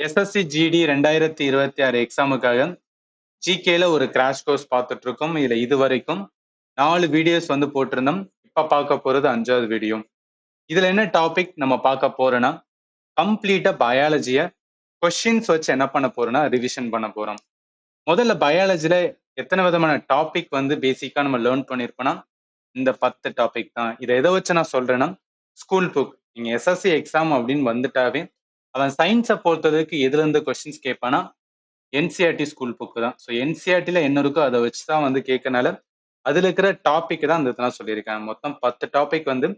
SSC GD 2026 எக்ஸாமுக்காக ஜிகேல ஒரு crash course பார்த்துட்டு இருக்கோம். இதுல இதுவரைக்கும் 4 வீடியோஸ் வந்து போட்டிருந்தோம். இப்ப பார்க்க போறது 5வது வீடியோ. இதுல என்ன டாபிக் நம்ம பார்க்க போறோம்னா, கம்ப்ளீட்டா பயாலஜிய கொஸ்டின்ஸ் வச்சு என்ன பண்ண போறோம்னா ரிவிஷன் பண்ண போறோம். முதல்ல பயாலஜில எத்தனை விதமான டாபிக் வந்து பேசிக்கா நம்ம லேர்ன் பண்ணிருப்போம்னா, இந்த 10 டாபிக் தான். இதை எதை வச்சு நான் சொல்றேன்னா, ஸ்கூல் புக். நீங்க எஸ்எஸ்சி எக்ஸாம் அப்படின்னு வந்துட்டாவே அவன் சயின்ஸை பொறுத்ததுக்கு எதுல இருந்து கொஸ்டின்ஸ் கேட்பானா, என்சிஆர்டி ஸ்கூல் புக்கு தான். ஸோ என்சிஆர்டில என்ன இருக்கோ அதை வச்சு தான் வந்து கேட்கனால அதுல இருக்கிற டாபிக் தான் அந்த இதெல்லாம் சொல்லியிருக்காங்க. மொத்தம் 10 டாபிக் வந்து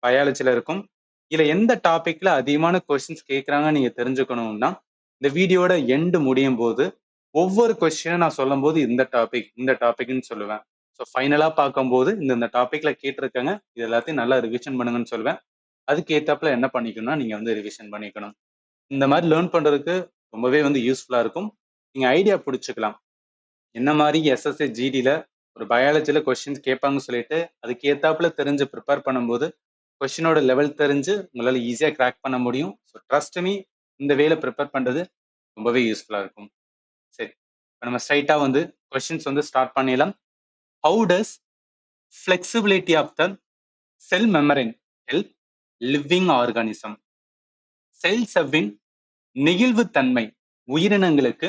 பயாலஜில இருக்கும். இதுல எந்த டாபிக்ல அதிகமான கொஸ்டின்ஸ் கேட்கறாங்க நீங்க தெரிஞ்சுக்கணும்னா, இந்த வீடியோட எண்டு முடியும் போது ஒவ்வொரு கொஸ்டினும் நான் சொல்லும் போது இந்த டாபிக்னு சொல்லுவேன். ஸோ ஃபைனலா பார்க்கும்போது இந்த டாபிக்ல கேட்டிருக்காங்க, இது எல்லாத்தையும் நல்லா ரிவிஷன் பண்ணுங்கன்னு சொல்லுவேன். அதுக்கு ஏத்தாப்புல என்ன பண்ணிக்கணும்னா நீங்க வந்து ரிவிஷன் பண்ணிக்கணும். இந்த மாதிரி லேர்ன் பண்றதுக்கு ரொம்பவே வந்து யூஸ்ஃபுல்லா இருக்கும். நீங்க ஐடியா பிடிச்சிக்கலாம். என்ன மாதிரி எஸ்எஸ்சி ஜிடில ஒரு பயாலஜில கொஸ்டின்ஸ் கேட்பாங்கன்னு சொல்லிட்டு அதுக்கு ஏத்தாப்புல தெரிஞ்சு ப்ரிப்பேர் பண்ணும்போது கொஸ்டினோட லெவல் தெரிஞ்சு உங்களால ஈஸியா கிராக் பண்ண முடியும். ஸோ ட்ரஸ்ட் மீ, இந்த வேல ப்ரிப்பேர் பண்றது ரொம்பவே யூஸ்ஃபுல்லா இருக்கும். சரி, இப்போ நம்ம ஸ்ட்ரைட்டா வந்து கொஸ்டின்ஸ் வந்து ஸ்டார்ட் பண்ணிடலாம். How does flexibility of the cell membrane help living organism? Cell செவ்வின் நெகிழ்வுத்தன்மை உயிரினங்களுக்கு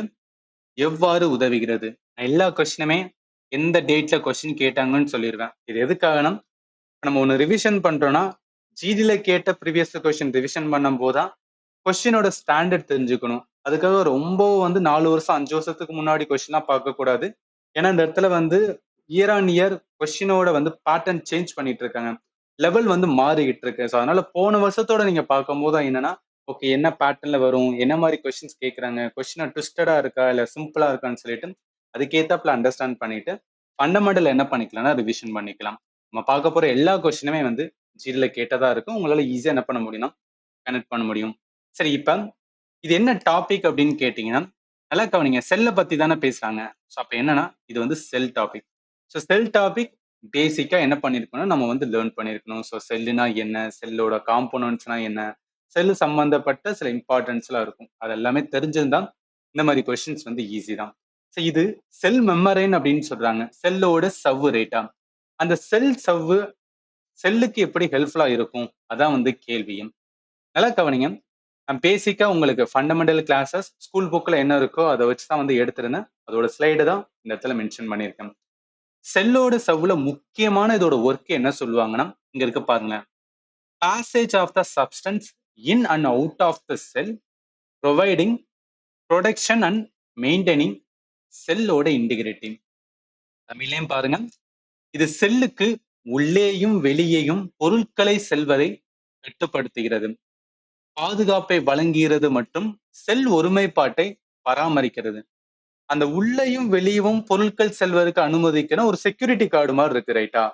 எவ்வாறு உதவுகிறது? எல்லா கொஸ்டினுமே எந்த டேட்ல கொஸ்டின் கேட்டாங்கன்னு சொல்லிடுவேன். இது எதுக்காகனா, நம்ம ஒன்று ரிவிஷன் பண்றோம்னா ஜிடில கேட்ட ப்ரீவியஸ் கொஸ்டின் ரிவிஷன் பண்ணும் போதுதான் கொஸ்டினோட ஸ்டாண்டர்ட் தெரிஞ்சுக்கணும். அதுக்காக ரொம்ப வந்து 4 வருஷம் 5 வருஷத்துக்கு முன்னாடி கொஸ்டின்லாம் பார்க்க கூடாது. ஏன்னா இந்த இடத்துல வந்து இயர் ஆன் இயர் கொஸ்டினோட வந்து பேட்டர்ன் சேஞ்ச் பண்ணிட்டு இருக்காங்க. லெவல் வந்து மாறிக்கிட்டு இருக்கு. ஸோ அதனால போன வருஷத்தோட நீங்க பார்க்கும்போது என்னன்னா, ஓகே என்ன பேட்டர்ன்ல வரும், என்ன மாதிரி கொஸ்டின்ஸ் கேட்கறாங்க, கொஸ்டின் ட்விஸ்டடா இருக்கா இல்ல சிம்பிளா இருக்கான்னு சொல்லிட்டு அதுக்கேத்தாப்புல அண்டர்ஸ்டாண்ட் பண்ணிட்டு ஃபண்டமெண்டல் என்ன பண்ணிக்கலாம்னா ரிவிஷன் பண்ணிக்கலாம். நம்ம பார்க்க போற எல்லா கொஸ்டினுமே வந்து ஜிடில கேட்டதா இருக்கும். உங்களால ஈஸியா என்ன பண்ண முடியும்னா கனெக்ட் பண்ண முடியும். சரி, இப்ப இது என்ன டாபிக் அப்படின்னு கேட்டீங்கன்னா, நல்லா கவனிங்க. செல்ல பத்தி தானே பேசுறாங்க. ஸோ அப்ப என்னன்னா இது வந்து செல் டாபிக். ஸோ செல் டாபிக் பேசிக்கா என்ன பண்ணிருக்கணும், நம்ம வந்து லேர்ன் பண்ணிருக்கணும். ஸோ செல்லுனா என்ன, செல்லோட காம்போனன்ட்ஸ்னா என்ன, செல் சம்பந்தப்பட்ட சில இம்பார்ட்டன்ஸ்லாம் இருக்கும். அது எல்லாமே தெரிஞ்சிருந்தா இந்த மாதிரி கொஸ்டின்ஸ் வந்து ஈஸி தான். ஸோ இது செல் மெம்மரைன் அப்படின்னு சொல்றாங்க. செல்லோட சவ்வு ரேட்டா, அந்த செல் சவ்வு செல்லுக்கு எப்படி ஹெல்ப்ஃபுல்லா இருக்கும், அதான் வந்து கேள்வியும். நல்லா கவனிங்க. நான் பேசிக்கா உங்களுக்கு ஃபண்டமெண்டல் கிளாஸஸ் ஸ்கூல் புக்ல என்ன இருக்கோ அதை வச்சு தான் வந்து எடுத்திருந்தேன். அதோட ஸ்லைடு தான் இந்த இடத்துல மென்ஷன் பண்ணியிருக்கேன். செல்லோட சவ்வுல முக்கியமான இதோட ஒர்க் என்ன சொல்லுவாங்கன்னா, இங்க இருக்கு பாருங்க. passage of the substance in and out of the cell, providing protection and maintaining செல்லோட integrity. தமிழ்லயும் பாருங்க. இது செல்லுக்கு உள்ளேயும் வெளியேயும் பொருட்களை செல்வதை கட்டுப்படுத்துகிறது, பாதுகாப்பை வழங்குகிறது மற்றும் செல் ஒருமைப்பாட்டை பராமரிக்கிறது. அந்த உள்ளேயும் வெளியவும் பொருட்கள் செல்வதற்கு அனுமதிக்கிற ஒரு செக்யூரிட்டி கார்டு மாதிரி இருக்கு, ரைட்டா?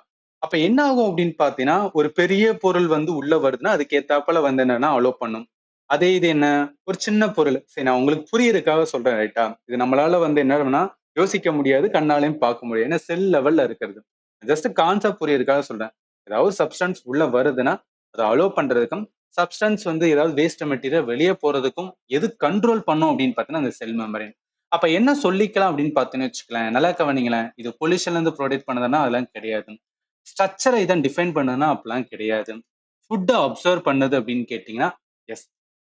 அப்ப என்ன ஆகும் அப்படின்னு பாத்தீங்கன்னா, ஒரு பெரிய பொருள் வந்து உள்ள வருதுன்னா அதுக்கு ஏத்தாப்புல வந்து என்னன்னா அலோ பண்ணும். அதே இது என்ன, ஒரு சின்ன பொருள், சரி நான் உங்களுக்கு புரியறதுக்காக சொல்றேன், ரைட்டா? இது நம்மளால வந்து என்னன்னா யோசிக்க முடியாது, கண்ணாலையும் பார்க்க முடியாது, ஏன்னா செல் லெவல்ல இருக்கிறது. ஜஸ்ட் கான்செப்ட் புரியறதுக்காக சொல்றேன். ஏதாவது சப்ஸ்டன்ஸ் உள்ள வருதுன்னா அதை அலோ பண்றதுக்கும், சப்ஸ்டன்ஸ் வந்து ஏதாவது வேஸ்ட் மெட்டீரியல் வெளியே போறதுக்கும் எது கண்ட்ரோல் பண்ணும் அப்படின்னு பாத்தீங்கன்னா அந்த செல் மெம்பரேன். அப்ப என்ன சொல்லிக்கலாம் அப்படின்னு பார்த்தீங்கன்னு வச்சுக்கலாம். நல்லா கவனிங்களேன். இது பொல்யூஷன்ல இருந்து ப்ரொடெக்ட் பண்ணதுன்னா அதெல்லாம் கிடையாது. ஸ்ட்ரக்சரை இதான் டிஃபைன் பண்ணுதுன்னா அப்படிலாம் கிடையாது. ஃபுட்டை அப்சர்வ் பண்ணுது அப்படின்னு கேட்டீங்கன்னா, எஸ்.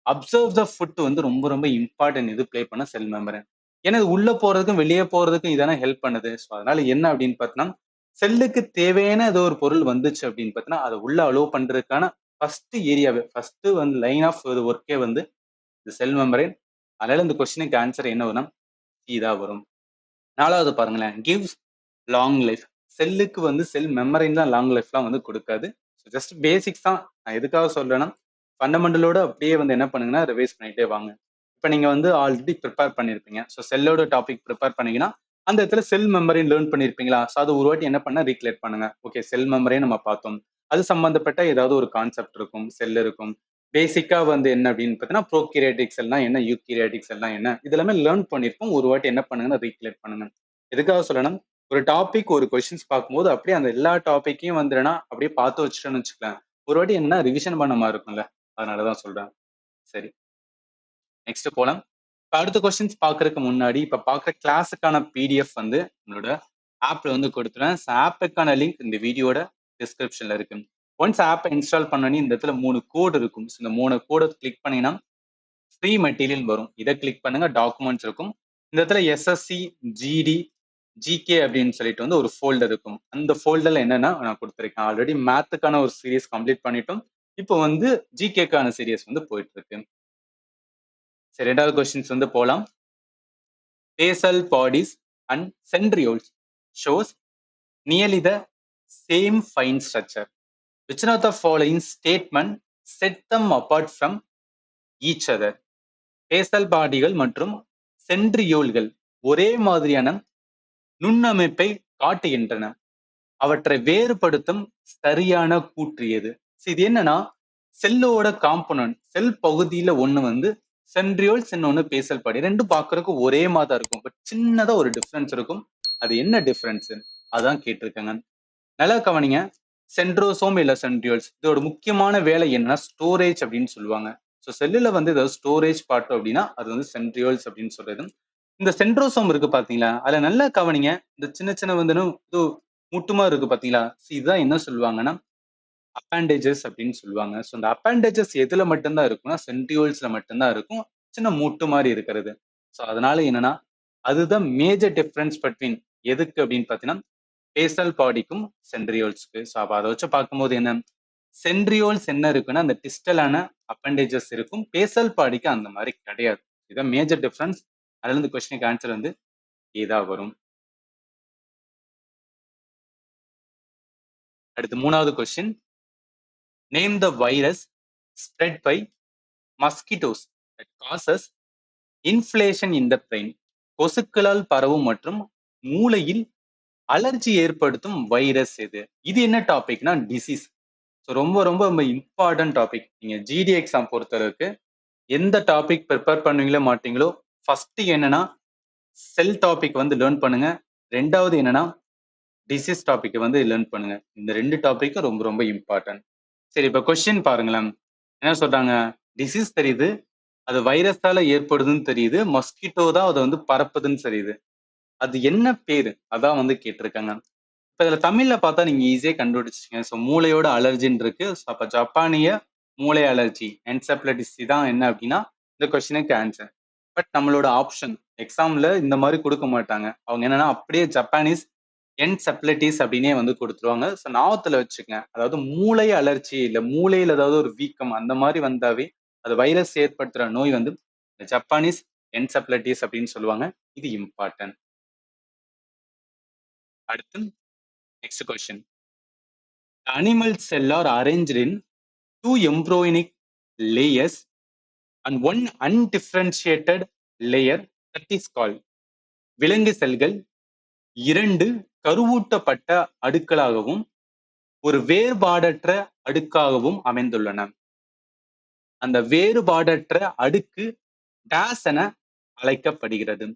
அப்சர்வ் த ஃபுட் வந்து ரொம்ப ரொம்ப இம்பார்ட்டன்ட் இது ப்ளே பண்ண செல் மெம்பரேன். ஏன்னா இது உள்ள போறதுக்கும் வெளியே போறதுக்கும் இதானே ஹெல்ப் பண்ணுது. ஸோ அதனால என்ன அப்படின்னு பார்த்தீங்கன்னா, செல்லுக்கு தேவையான ஏதோ ஒரு பொருள் வந்துச்சு அப்படின்னு பார்த்தீங்கன்னா அதை உள்ள அலோவ் பண்றதுக்கான ஃபர்ஸ்ட் ஏரியாவே, ஃபர்ஸ்ட் வந்து லைன் ஆஃப் ஒர்க்கே வந்து இந்த செல் மெம்பரேன். அதனால இந்த கொஸ்டினுக்கு ஆன்சர் என்ன வரும்னா இதா வரும். 4வது பாருங்களேன், கிவ்ஸ் லாங் லைஃப். செல்லுக்கு வந்து செல் மெமரின் தான் லாங் லைஃப்லாம் வந்து கொடுக்காது. ஜஸ்ட் பேசிக்ஸ் தான். நான் எதுக்காக சொல்றேன்னா, ஃபண்டமெண்டலோட அப்படியே வந்து என்ன பண்ணுங்கன்னா ரிவைஸ் பண்ணிட்டே வாங்க. இப்போ நீங்க வந்து ஆல்ரெடி ப்ரிப்பேர் பண்ணியிருப்பீங்க. ஸோ செல்லோட டாபிக் ப்ரிப்பேர் பண்ணீங்கன்னா அந்த இடத்துல செல் மெமரின் லேர்ன் பண்ணியிருப்பீங்களா? ஸோ அது ஒரு வாட்டி என்ன பண்ண ரீக்ரியேட் பண்ணுங்க. ஓகே, செல் மெமரியை நம்ம பார்த்தோம். அது சம்பந்தப்பட்ட ஏதாவது ஒரு கான்செப்ட் இருக்கும், செல் இருக்கும். பேசிக்கா வந்து என்ன அப்படின்னு பார்த்தீங்கன்னா, ப்ரோகிரியாட்டிக் செல்னா என்ன, யூகிரியாட்டிக் செல்னா என்ன, இது எல்லாமே லேர்ன் பண்ணியிருப்போம். ஒரு வாட்டி என்ன பண்ணுங்கன்னா ரீக்ரியேட் பண்ணுங்க. எதுக்காக சொல்லணும், ஒரு டாபிக் ஒரு கொஸ்டின்ஸ் பார்க்கும்போது அப்படியே அந்த எல்லா டாபிக்கையும் வந்துடுனா அப்படியே பார்த்து வச்சுட்டோன்னு வச்சுக்கலாம். ஒரு வாட்டி என்ன ரிவிஷன் பண்ண மாதிரி இருக்கும்ல, அதனாலதான் சொல்றேன். சரி, நெக்ஸ்ட் போலாம். இப்ப அடுத்த கொஸ்டின்ஸ் பாக்குறதுக்கு முன்னாடி இப்ப பாக்குற கிளாஸுக்கான பிடிஎஃப் வந்து நம்மளோட ஆப்ல வந்து கொடுத்துறேன். ஆப்புக்கான லிங்க் இந்த வீடியோட டிஸ்கிரிப்ஷன்ல இருக்கு. ஒன்ஸ் ஆப்பை இன்ஸ்டால் பண்ணி இந்த இடத்துல 3 கோடு இருக்கும். இந்த 3 கோடை கிளிக் பண்ணினா ஃப்ரீ மெட்டீரியல் வரும். இதை கிளிக் பண்ணுங்க, டாக்குமெண்ட்ஸ் இருக்கும். இந்த இடத்துல எஸ்எஸ்சி, ஜிடி, ஜிகே அப்படின்னு சொல்லிட்டு வந்து ஒரு ஃபோல்டர் இருக்கும். அந்த ஃபோல்டர்ல என்னன்னா நான் கொடுத்துருக்கேன். ஆல்ரெடி மேத்துக்கான ஒரு சீரியஸ் கம்ப்ளீட் பண்ணிட்டோம். இப்போ வந்து ஜிகேக்கான சீரியஸ் வந்து போயிட்டு இருக்கு. சரி, ரெண்டாவது கொஸ்டின்ஸ் வந்து போலாம். Basal bodies and centrioles shows nearly the same fine structure. Which one of the following statement set them apart from each other? Basal பாடிகள் மற்றும் சென்ட்ரியோல்கள் ஒரே மாதிரியான நுண்ணமைப்பை காட்டுகின்றன. அவற்றை வேறுபடுத்தும் சரியான கூற்று எது? இது என்னன்னா, செல்லோட காம்பனன்ட், செல் பகுதியில ஒண்ணு வந்து சென்ட்ரியோல்ஸ், இன்னொன்னு பேசல் பாடி. ரெண்டும் பார்க்கறதுக்கு ஒரே மாதிரி இருக்கும், பட் சின்னதா ஒரு டிஃபரன்ஸ் இருக்கும். அது என்ன டிஃபரன்ஸ் அதான் கேட்டிருக்காங்க. நல்லா கவனிங்க. சென்ட்ரோசோம் இல்ல சென்ட்ரியோல்ஸ், இதோட முக்கியமான வேலை என்னன்னா ஸ்டோரேஜ் அப்படின்னு சொல்லுவாங்க. ஸோ செல்லுல வந்து ஏதாவது ஸ்டோரேஜ் பார்த்தோம் அப்படின்னா அது வந்து சென்ட்ரியோல்ஸ் அப்படின்னு சொல்றது. இந்த சென்ட்ரோசோம் இருக்கு பாத்தீங்களா, அதுல நல்லா கவனிங்க. இந்த சின்ன சின்ன வந்து இது முட்டுமா இருக்கு பாத்தீங்களா, இதுதான் என்ன சொல்லுவாங்கன்னா அப்பேண்டேஜஸ் அப்படின்னு சொல்லுவாங்க. ஸோ இந்த அப்பேண்டேஜஸ் எதுல மட்டும்தான் இருக்கும்னா சென்ட்ரியோல்ஸ்ல மட்டும்தான் இருக்கும், சின்ன மூட்டு மாதிரி இருக்கிறது. ஸோ அதனால என்னன்னா அதுதான் மேஜர் டிஃபரன்ஸ் பிட்வீன் எதுக்கு அப்படின்னு பாத்தீங்கன்னா பேசல் பாடிக்கும் சென்ட்ரியோல்ஸ்க்கு. ஸோ அப்ப அதை வச்சு பார்க்கும்போது என்ன, சென்ட்ரியோல்ஸ் என்ன இருக்குன்னா அந்த டிஸ்டலான அப்பண்டேஜஸ் இருக்கும், பேசல் பாடிக்கு அந்த மாதிரி கிடையாது. இதுதான் மேஜர் டிஃபரன்ஸ். அதுல இருந்து கொஸ்டினுக்கு ஆன்சர் வந்து இதா வரும். அடுத்து மூணாவது question. Name the virus spread by mosquitoes that causes inflammation in the brain. கொசுக்களால் பரவும் மற்றும் மூளையில் அலர்ஜி ஏற்படுத்தும் வைரஸ் எது? இது என்ன டாபிக்னா டிசீஸ். ஸோ ரொம்ப ரொம்ப ரொம்ப இம்பார்ட்டன்ட் டாபிக். நீங்க ஜிடி எக்ஸாம் பொறுத்தளவுக்கு எந்த டாபிக் ப்ரிப்பேர் பண்ணுவீங்களோ மாட்டீங்களோ, ஃபர்ஸ்ட் என்னன்னா செல் டாபிக் வந்து லேர்ன் பண்ணுங்க. ரெண்டாவது என்னன்னா டிசீஸ் டாபிக் வந்து லேர்ன் பண்ணுங்க. இந்த 2 டாபிக்கும் ரொம்ப ரொம்ப இம்பார்ட்டன்ட். சரி, இப்ப கொஸ்டின் பாருங்களேன். என்ன சொல்றாங்க, டிசீஸ் தெரியுது, அது வைரஸால ஏற்படுதுன்னு தெரியுது, மஸ்கிட்டோ தான் அதை வந்து பரப்புதுன்னு தெரியுது. அது என்ன பேரு அதான் வந்து கேட்டிருக்காங்க. இப்ப இதுல தமிழ்ல பார்த்தா நீங்க ஈஸியா கண்டுபிடிச்சிங்க. ஸோ மூளையோட அலர்ஜின்னு இருக்கு. ஸோ அப்ப ஜப்பானிய மூளை அலர்ஜி என்செபலைட்டிஸ் தான் என்ன அப்படின்னா இந்த கொஸ்டினுக்கு ஆன்சர். பட் நம்மளோட ஆப்ஷன் எக்ஸாம்ல இந்த மாதிரி கொடுக்க மாட்டாங்க. அவங்க என்னன்னா அப்படியே ஜப்பானீஸ் என்செபலைட்டிஸ் அப்படின்னே வந்து கொடுத்துருவாங்க. ஸோ ஞாபகத்துல வச்சுக்கங்க. அதாவது மூளை அலர்ஜி இல்ல மூளையில ஏதாவது ஒரு வீக்கம் அந்த மாதிரி வந்தாவே அது வைரஸ் ஏற்படுத்துற நோய் வந்து ஜப்பானீஸ் என்செபலைட்டிஸ் அப்படின்னு சொல்லுவாங்க. இது இம்பார்ட்டன்ட். அடுத்து next question. Animal cell are arranged in two embryonic layers and one undifferentiated layer that is called. விலங்கு செல்கள் 2 கருவூட்டப்பட்ட அடுக்களாகவும் ஒரு வேறுபாடற்ற அடுக்காகவும் அமைந்துள்ளன. அந்த வேறுபாடற்ற அடுக்கு டேஸ் என அழைக்கப்படுகிறது.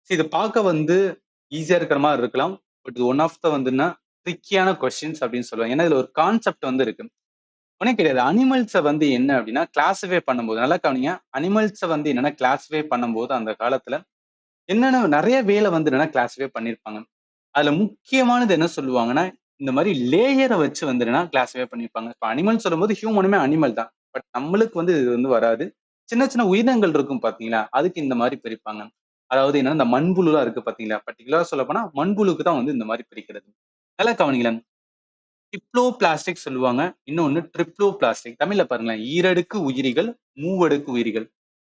இது பார்க்க வந்து ஈஸியா இருக்கிற மாதிரி இருக்கலாம், பட் ஒன் ஆஃப் த வந்துன்னா ட்ரிக்கியான கொஸ்டின்ஸ் அப்படின்னு சொல்லுவாங்க. ஏன்னா இதுல ஒரு கான்செப்ட் வந்து இருக்கு. ஒன்றும் கிடையாது. அனிமல்ஸை வந்து என்ன அப்படின்னா கிளாஸிஃபை பண்ணும்போது நல்லா கவனிங்க. அனிமல்ஸை வந்து என்னன்னா கிளாஸிஃபை பண்ணும்போது அந்த காலத்துல என்னென்ன நிறைய வேலை வந்து என்னன்னா கிளாஸிஃபை பண்ணியிருப்பாங்க. அதுல முக்கியமானது என்ன சொல்லுவாங்கன்னா இந்த மாதிரி லேயரை வச்சு வந்து என்னன்னா கிளாஸிஃபை பண்ணியிருப்பாங்க. இப்போ அனிமல் சொல்லும்போது ஹியூமனுமே அனிமல் தான், பட் நம்மளுக்கு வந்து இது வந்து வராது. சின்ன சின்ன உயிரினங்கள் இருக்கும் பாத்தீங்களா, அதுக்கு இந்த மாதிரி பிரிப்பாங்க. அதாவது என்னன்னா இந்த மண்புழுலாம் இருக்கு பாத்தீங்களா, பர்டிகுலரா சொல்ல போனா மண்புழுக்கு தான் வந்து இந்த மாதிரி பிரிக்கிறது. நல்லா கவனிங்களேன். டிப்ளோ பிளாஸ்டிக் சொல்லுவாங்க, இன்னொன்னு ட்ரிப்ளோ பிளாஸ்டிக். தமிழ்ல பாருங்களேன், ஈரடுக்கு உயிரிகள், மூவடுக்கு உயிரிகள்.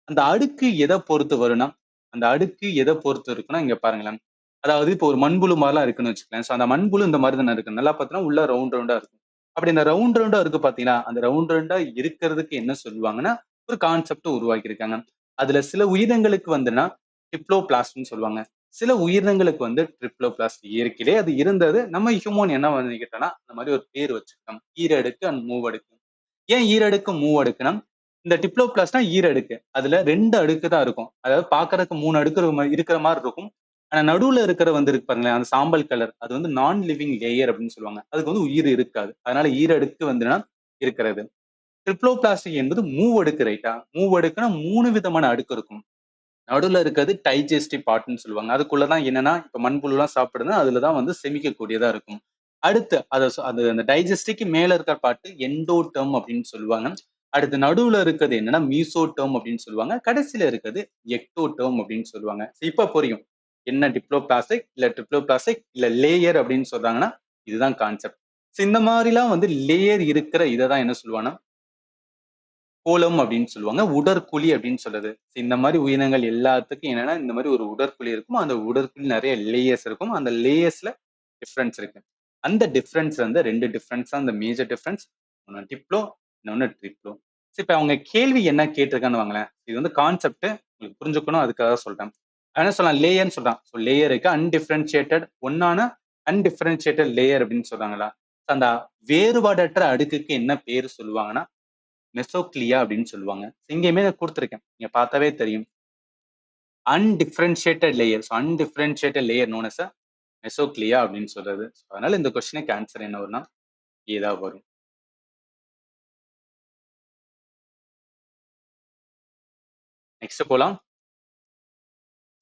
அந்த அடுக்கு எதை பொறுத்து வரும்னா, அந்த அடுக்கு எதை பொறுத்து இருக்குன்னா இங்க பாருங்களேன். அதாவது இப்போ ஒரு மண்புழு மாதிரிலாம் இருக்குன்னு வச்சுக்கலாம். ஸோ அந்த மண்புழு இந்த மாதிரி தானே இருக்கு. நல்லா பார்த்தீங்கன்னா உள்ள ரவுண்ட் ரவுண்டா இருக்கும். அப்படி இந்த ரவுண்ட் ரவுண்டா இருக்கு பாத்தீங்களா, அந்த ரவுண்ட் ரவுண்டா இருக்கிறதுக்கு என்ன சொல்லுவாங்கன்னா ஒரு கான்செப்ட் உருவாக்கி இருக்காங்க. அதுல சில உயிரினங்களுக்கு வந்துன்னா டிப்ளோ பிளாஸ்ட்னு சொல்லுவாங்க. சில உயிரினங்களுக்கு வந்து ட்ரிப்ளோபிளாஸ்ட் இயற்கையிலே அது இருந்தது. நம்ம ஹியூமன் என்ன பண்ணிக்கிட்டோம்னா அந்த மாதிரி ஒரு பேர் வச்சுக்கிட்டோம், ஈரடுக்கு அண்ட் மூவடுக்கு. ஏன் ஈரடுக்கு மூவடுக்குன்னா இந்த டிப்ளோபிளாஸ்ட்னா ஈரடுக்கு, அதுல 2 அடுக்கு தான் இருக்கும். அதாவது பாக்குறதுக்கு 3 அடுக்கு இருக்கிற மாதிரி இருக்கும். ஆனா நடுவுல இருக்கிற வந்து இருக்கு பாருங்களேன், அந்த சாம்பல் கலர் அது வந்து நான் லிவிங் லேயர் அப்படின்னு சொல்லுவாங்க. அதுக்கு வந்து உயிர் இருக்காது. அதனால ஈரடுக்கு வந்துன்னா இருக்கிறது. ட்ரிப்ளோபிளாஸ்டிக் என்பது மூவடுக்கு ரைட்டா? மூவடுக்குன்னா 3 விதமான அடுக்கு இருக்கும். நடுவுல இருக்கிறது டைஜஸ்டிவ் பார்ட்ன்னு சொல்லுவாங்க. அதுக்குள்ளதான் என்னன்னா, இப்ப மண்புழுலாம் சாப்பிடுதுன்னா, அதுலதான் வந்து செமிக்கக்கூடியதா இருக்கும். அடுத்து அது அந்த டைஜஸ்டிக்கு மேல இருக்கிற பார்ட் எண்டோடெர்ம் அப்படின்னு சொல்லுவாங்க. அடுத்து நடுவுல இருக்கிறது என்னன்னா மீசோடெர்ம் அப்படின்னு சொல்லுவாங்க. கடைசியில இருக்கிறது எக்டோடெர்ம் அப்படின்னு சொல்லுவாங்க. இப்ப புரியும். என்ன டிப்ளோபிளாஸ்டிக் இல்ல ட்ரிப்ளோபிளாஸ்டிக் இல்ல லேயர் அப்படின்னு சொல்றாங்கன்னா, இதுதான் கான்செப்ட். இந்த மாதிரிலாம் வந்து லேயர் இருக்கிற இததான் என்ன சொல்லுவாங்கன்னா கோலம் அப்படின்னு சொல்லுவாங்க. உடற்குழி அப்படின்னு சொல்றது. இந்த மாதிரி உயிரினங்கள் எல்லாத்துக்கும் என்னன்னா, இந்த மாதிரி ஒரு உடற்குழி இருக்கும். அந்த உடற்குழி நிறைய லேயர்ஸ் இருக்கும். அந்த லேயர்ஸ்ல டிஃபரன்ஸ் இருக்கு. அந்த டிஃபரன்ஸ் வந்து 2 டிஃபரன்ஸ் தான் அந்த மேஜர் டிஃபரன்ஸ். ஒண்ணு டிப்ளோ, இன்னொன்னு ட்ரிப்ளோ. இப்ப அவங்க கேள்வி என்ன கேட்டிருக்கான்னு வாங்களேன். இது வந்து கான்செப்ட் உங்களுக்கு புரிஞ்சுக்கணும் அதுக்காக சொல்றேன். என்ன சொல்லலாம் லேயர்ன்னு சொல்றான். ஸோ லேயருக்கு அன்டிஃபரன்ஷியேட்டட் ஒன்னான அன்டிஃபரன்ஷியேட்டட் லேயர் அப்படின்னு சொல்றாங்களா? அந்த வேறுபாடற்ற அடுக்குக்கு என்ன பேரு சொல்லுவாங்கன்னா மெசோக்லியா அப்படின்னு சொல்லுவாங்க. இங்கேயுமே நான் குடுத்திருக்கேன். நீங்க பார்த்தாவே தெரியும். Undifferentiated layer. So undifferentiated layer known as mesoglea அப்படின்னு சொல்றது. அதனால இந்த கொஸ்டினுக்கு ஆன்சர் என்ன வரும்னா, ஏ தான் வரும். நெக்ஸ்ட் போலாம்.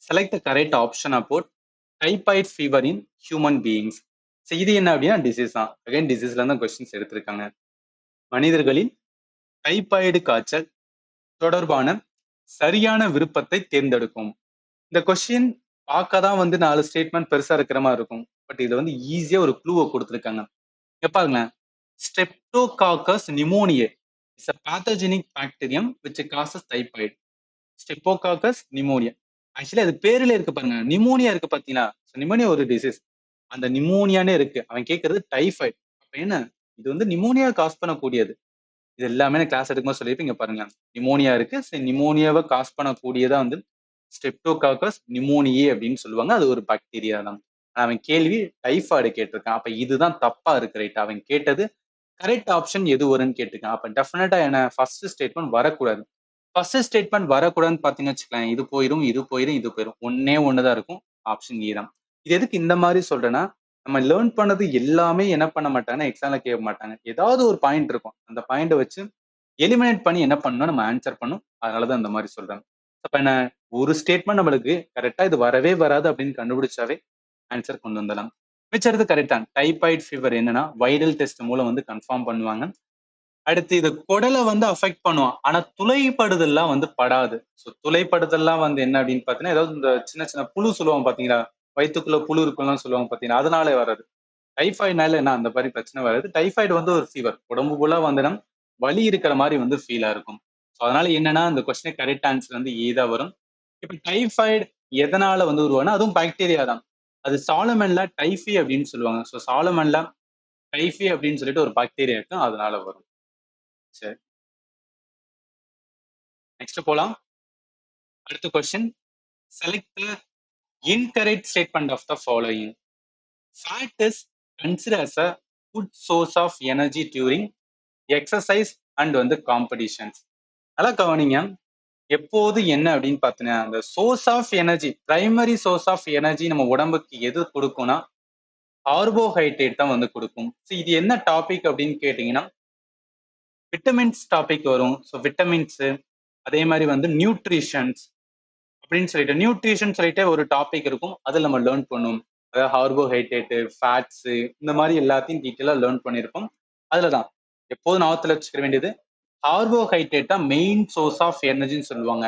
Select the correct option about typhoid fever in human beings. So இது என்ன அப்படின்னா டிசீஸ் தான். அகைன் டிசீஸ்ல தான் கொஸ்டின்ஸ் எடுத்திருக்காங்க. மனிதர்களின் டைபாய்டு காய்ச்சல் தொடர்பான சரியான விருப்பத்தை தேர்ந்தெடுக்கும். இந்த கொஸ்டின் பார்க்க தான் வந்து 4 ஸ்டேட்மெண்ட் பெருசா இருக்கிற மாதிரி இருக்கும். பட் இது வந்து ஈஸியா ஒரு க்ளூவை கொடுத்துருக்காங்க. இங்க பாருங்களேன். Streptococcus pneumoniae is a pathogenic bacterium which causes typhoid. Streptococcus pneumonia. Actually அது பேர்ல இருக்கு பாருங்க. நிமோனியா இருக்கு பாத்தீங்களா? நிமோனியா ஒரு டிசீஸ். அந்த நிமோனியானே இருக்கு. அவன் கேட்கறது டைஃபாய்டு. அப்ப என்ன? இது வந்து நிமோனியா காஸ் பண்ணக்கூடியது. இது எல்லாமே நான் கிளாஸ் எடுக்கும்போது சொல்லியிருப்பேன். இங்க பாருங்க. நிமோனியா இருக்கு. நிமோனியாவை காஸ் பண்ணக்கூடியதா வந்து ஸ்ட்ரெப்டோகாக்கஸ் நிமோனியே அப்படின்னு சொல்லுவாங்க. அது ஒரு பாக்டீரியா தான். அவன் கேள்வி டைஃபாய்டு கேட்டிருக்கான். அப்ப இதுதான் தப்பா இருக்கு ரைட். அவன் கேட்டது கரெக்ட் ஆப்ஷன் எது வரும்னு கேட்டிருக்கான். அப்ப டெஃபினட்டா என்ன ஃபர்ஸ்ட் ஸ்டேட்மெண்ட் வரக்கூடாது. ஃபர்ஸ்ட் ஸ்டேட்மெண்ட் வரக்கூடாதுன்னு பாத்தீங்கன்னு வச்சுக்கலாம். இது போயிரும், இது போயிரும், இது போயிரும். ஒண்ணே ஒண்ணுதான் இருக்கும். ஆப்ஷன் ஏ தான். இது எதுக்கு இந்த மாதிரி சொல்றேன்னா, நம்ம லேர்ன் பண்ணது எல்லாமே என்ன பண்ண மாட்டாங்கன்னா, எக்ஸாம்ல கேட்க மாட்டாங்க. ஏதாவது ஒரு பாயிண்ட் இருக்கும். அந்த பாயிண்ட வச்சு எலிமினேட் பண்ணி என்ன பண்ணணும் நம்ம ஆன்சர் பண்ணும். அதனாலதான் இந்த மாதிரி சொல்றேன். அப்ப என்ன ஒரு ஸ்டேட்மெண்ட் நம்மளுக்கு கரெக்டா இது வரவே வராது அப்படின்னு கண்டுபிடிச்சாவே ஆன்சர் கொண்டு வந்துடலாம். மிச்சம் கரெக்ட் தான். டைபாய்டு ஃபீவர் என்னன்னா வைரல் டெஸ்ட் மூலம் வந்து கன்ஃபார்ம் பண்ணுவாங்க. அடுத்து இது குடலை வந்து அஃபெக்ட் பண்ணும். ஆனா துளைப்படுதல்லாம் வந்து படாது. ஸோ துளைப்படுதல்லாம் வந்து என்ன அப்படின்னு பாத்தீங்கன்னா, ஏதாவது இந்த சின்ன சின்ன புழு சொல்லுவாங்க பாத்தீங்களா? வயித்துக்குள்ள புழு இருக்கும்லாம் சொல்லுவாங்க பாத்தீங்களா? அதனால வராது. டைஃபாய்டுனால என்ன அந்த மாதிரி பிரச்சனை வராது. டைஃபாய்டு வந்து ஒரு ஃபீவர். உடம்பு ஃபுல்லா வந்து வலி இருக்கிற மாதிரி வந்து ஃபீலா இருக்கும். ஸோ அதனால என்னன்னா அந்த கொஸ்டின் கரெக்ட் ஆன்சர் வந்து ஏ தான் வரும். இப்ப டைஃபாய்டு எதனால வந்து உருவானா அதுவும் பாக்டீரியா தான். அது சாலமன்ல டைஃபி அப்படின்னு சொல்லுவாங்க. ஸோ சாலமன்ல டைஃபி அப்படின்னு சொல்லிட்டு ஒரு பாக்டீரியா இருக்கு. அதனால வரும். சரி. நெக்ஸ்ட் போலாம். அடுத்த question. Select the incorrect statement of the following. Fat is consider as a good source of energy during exercise and வந்து காம்படிஷன்ஸ். நல்லா கவனிங்க. எப்போது என்ன அப்படின்னு பார்த்தீங்கன்னா அந்த source of energy primary source of energy நம்ம உடம்புக்கு எது கொடுக்கும்னா கார்போஹைட்ரேட் தான் வந்து கொடுக்கும். இது என்ன டாபிக் அப்படின்னு கேட்டீங்கன்னா விட்டமின்ஸ் டாபிக் வரும். ஸோ விட்டமின்ஸ் அதே மாதிரி வந்து நியூட்ரிஷன்ஸ் அப்படின்னு சொல்லிட்டு நியூட்ரிஷன் சொல்லிட்டு ஒரு டாபிக் இருக்கும். அதில் நம்ம லேர்ன் பண்ணுவோம். அதாவது கார்போஹைட்ரேட்டு ஃபேட்ஸ் இந்த மாதிரி எல்லாத்தையும் டீட்டெயிலாக லேர்ன் பண்ணியிருப்போம். அதில் தான் எப்போதும் ஞாபகத்தில் வச்சுக்க வேண்டியது கார்போஹைட்ரேட் தான் மெயின் சோர்ஸ் ஆஃப் எனர்ஜின்னு சொல்லுவாங்க.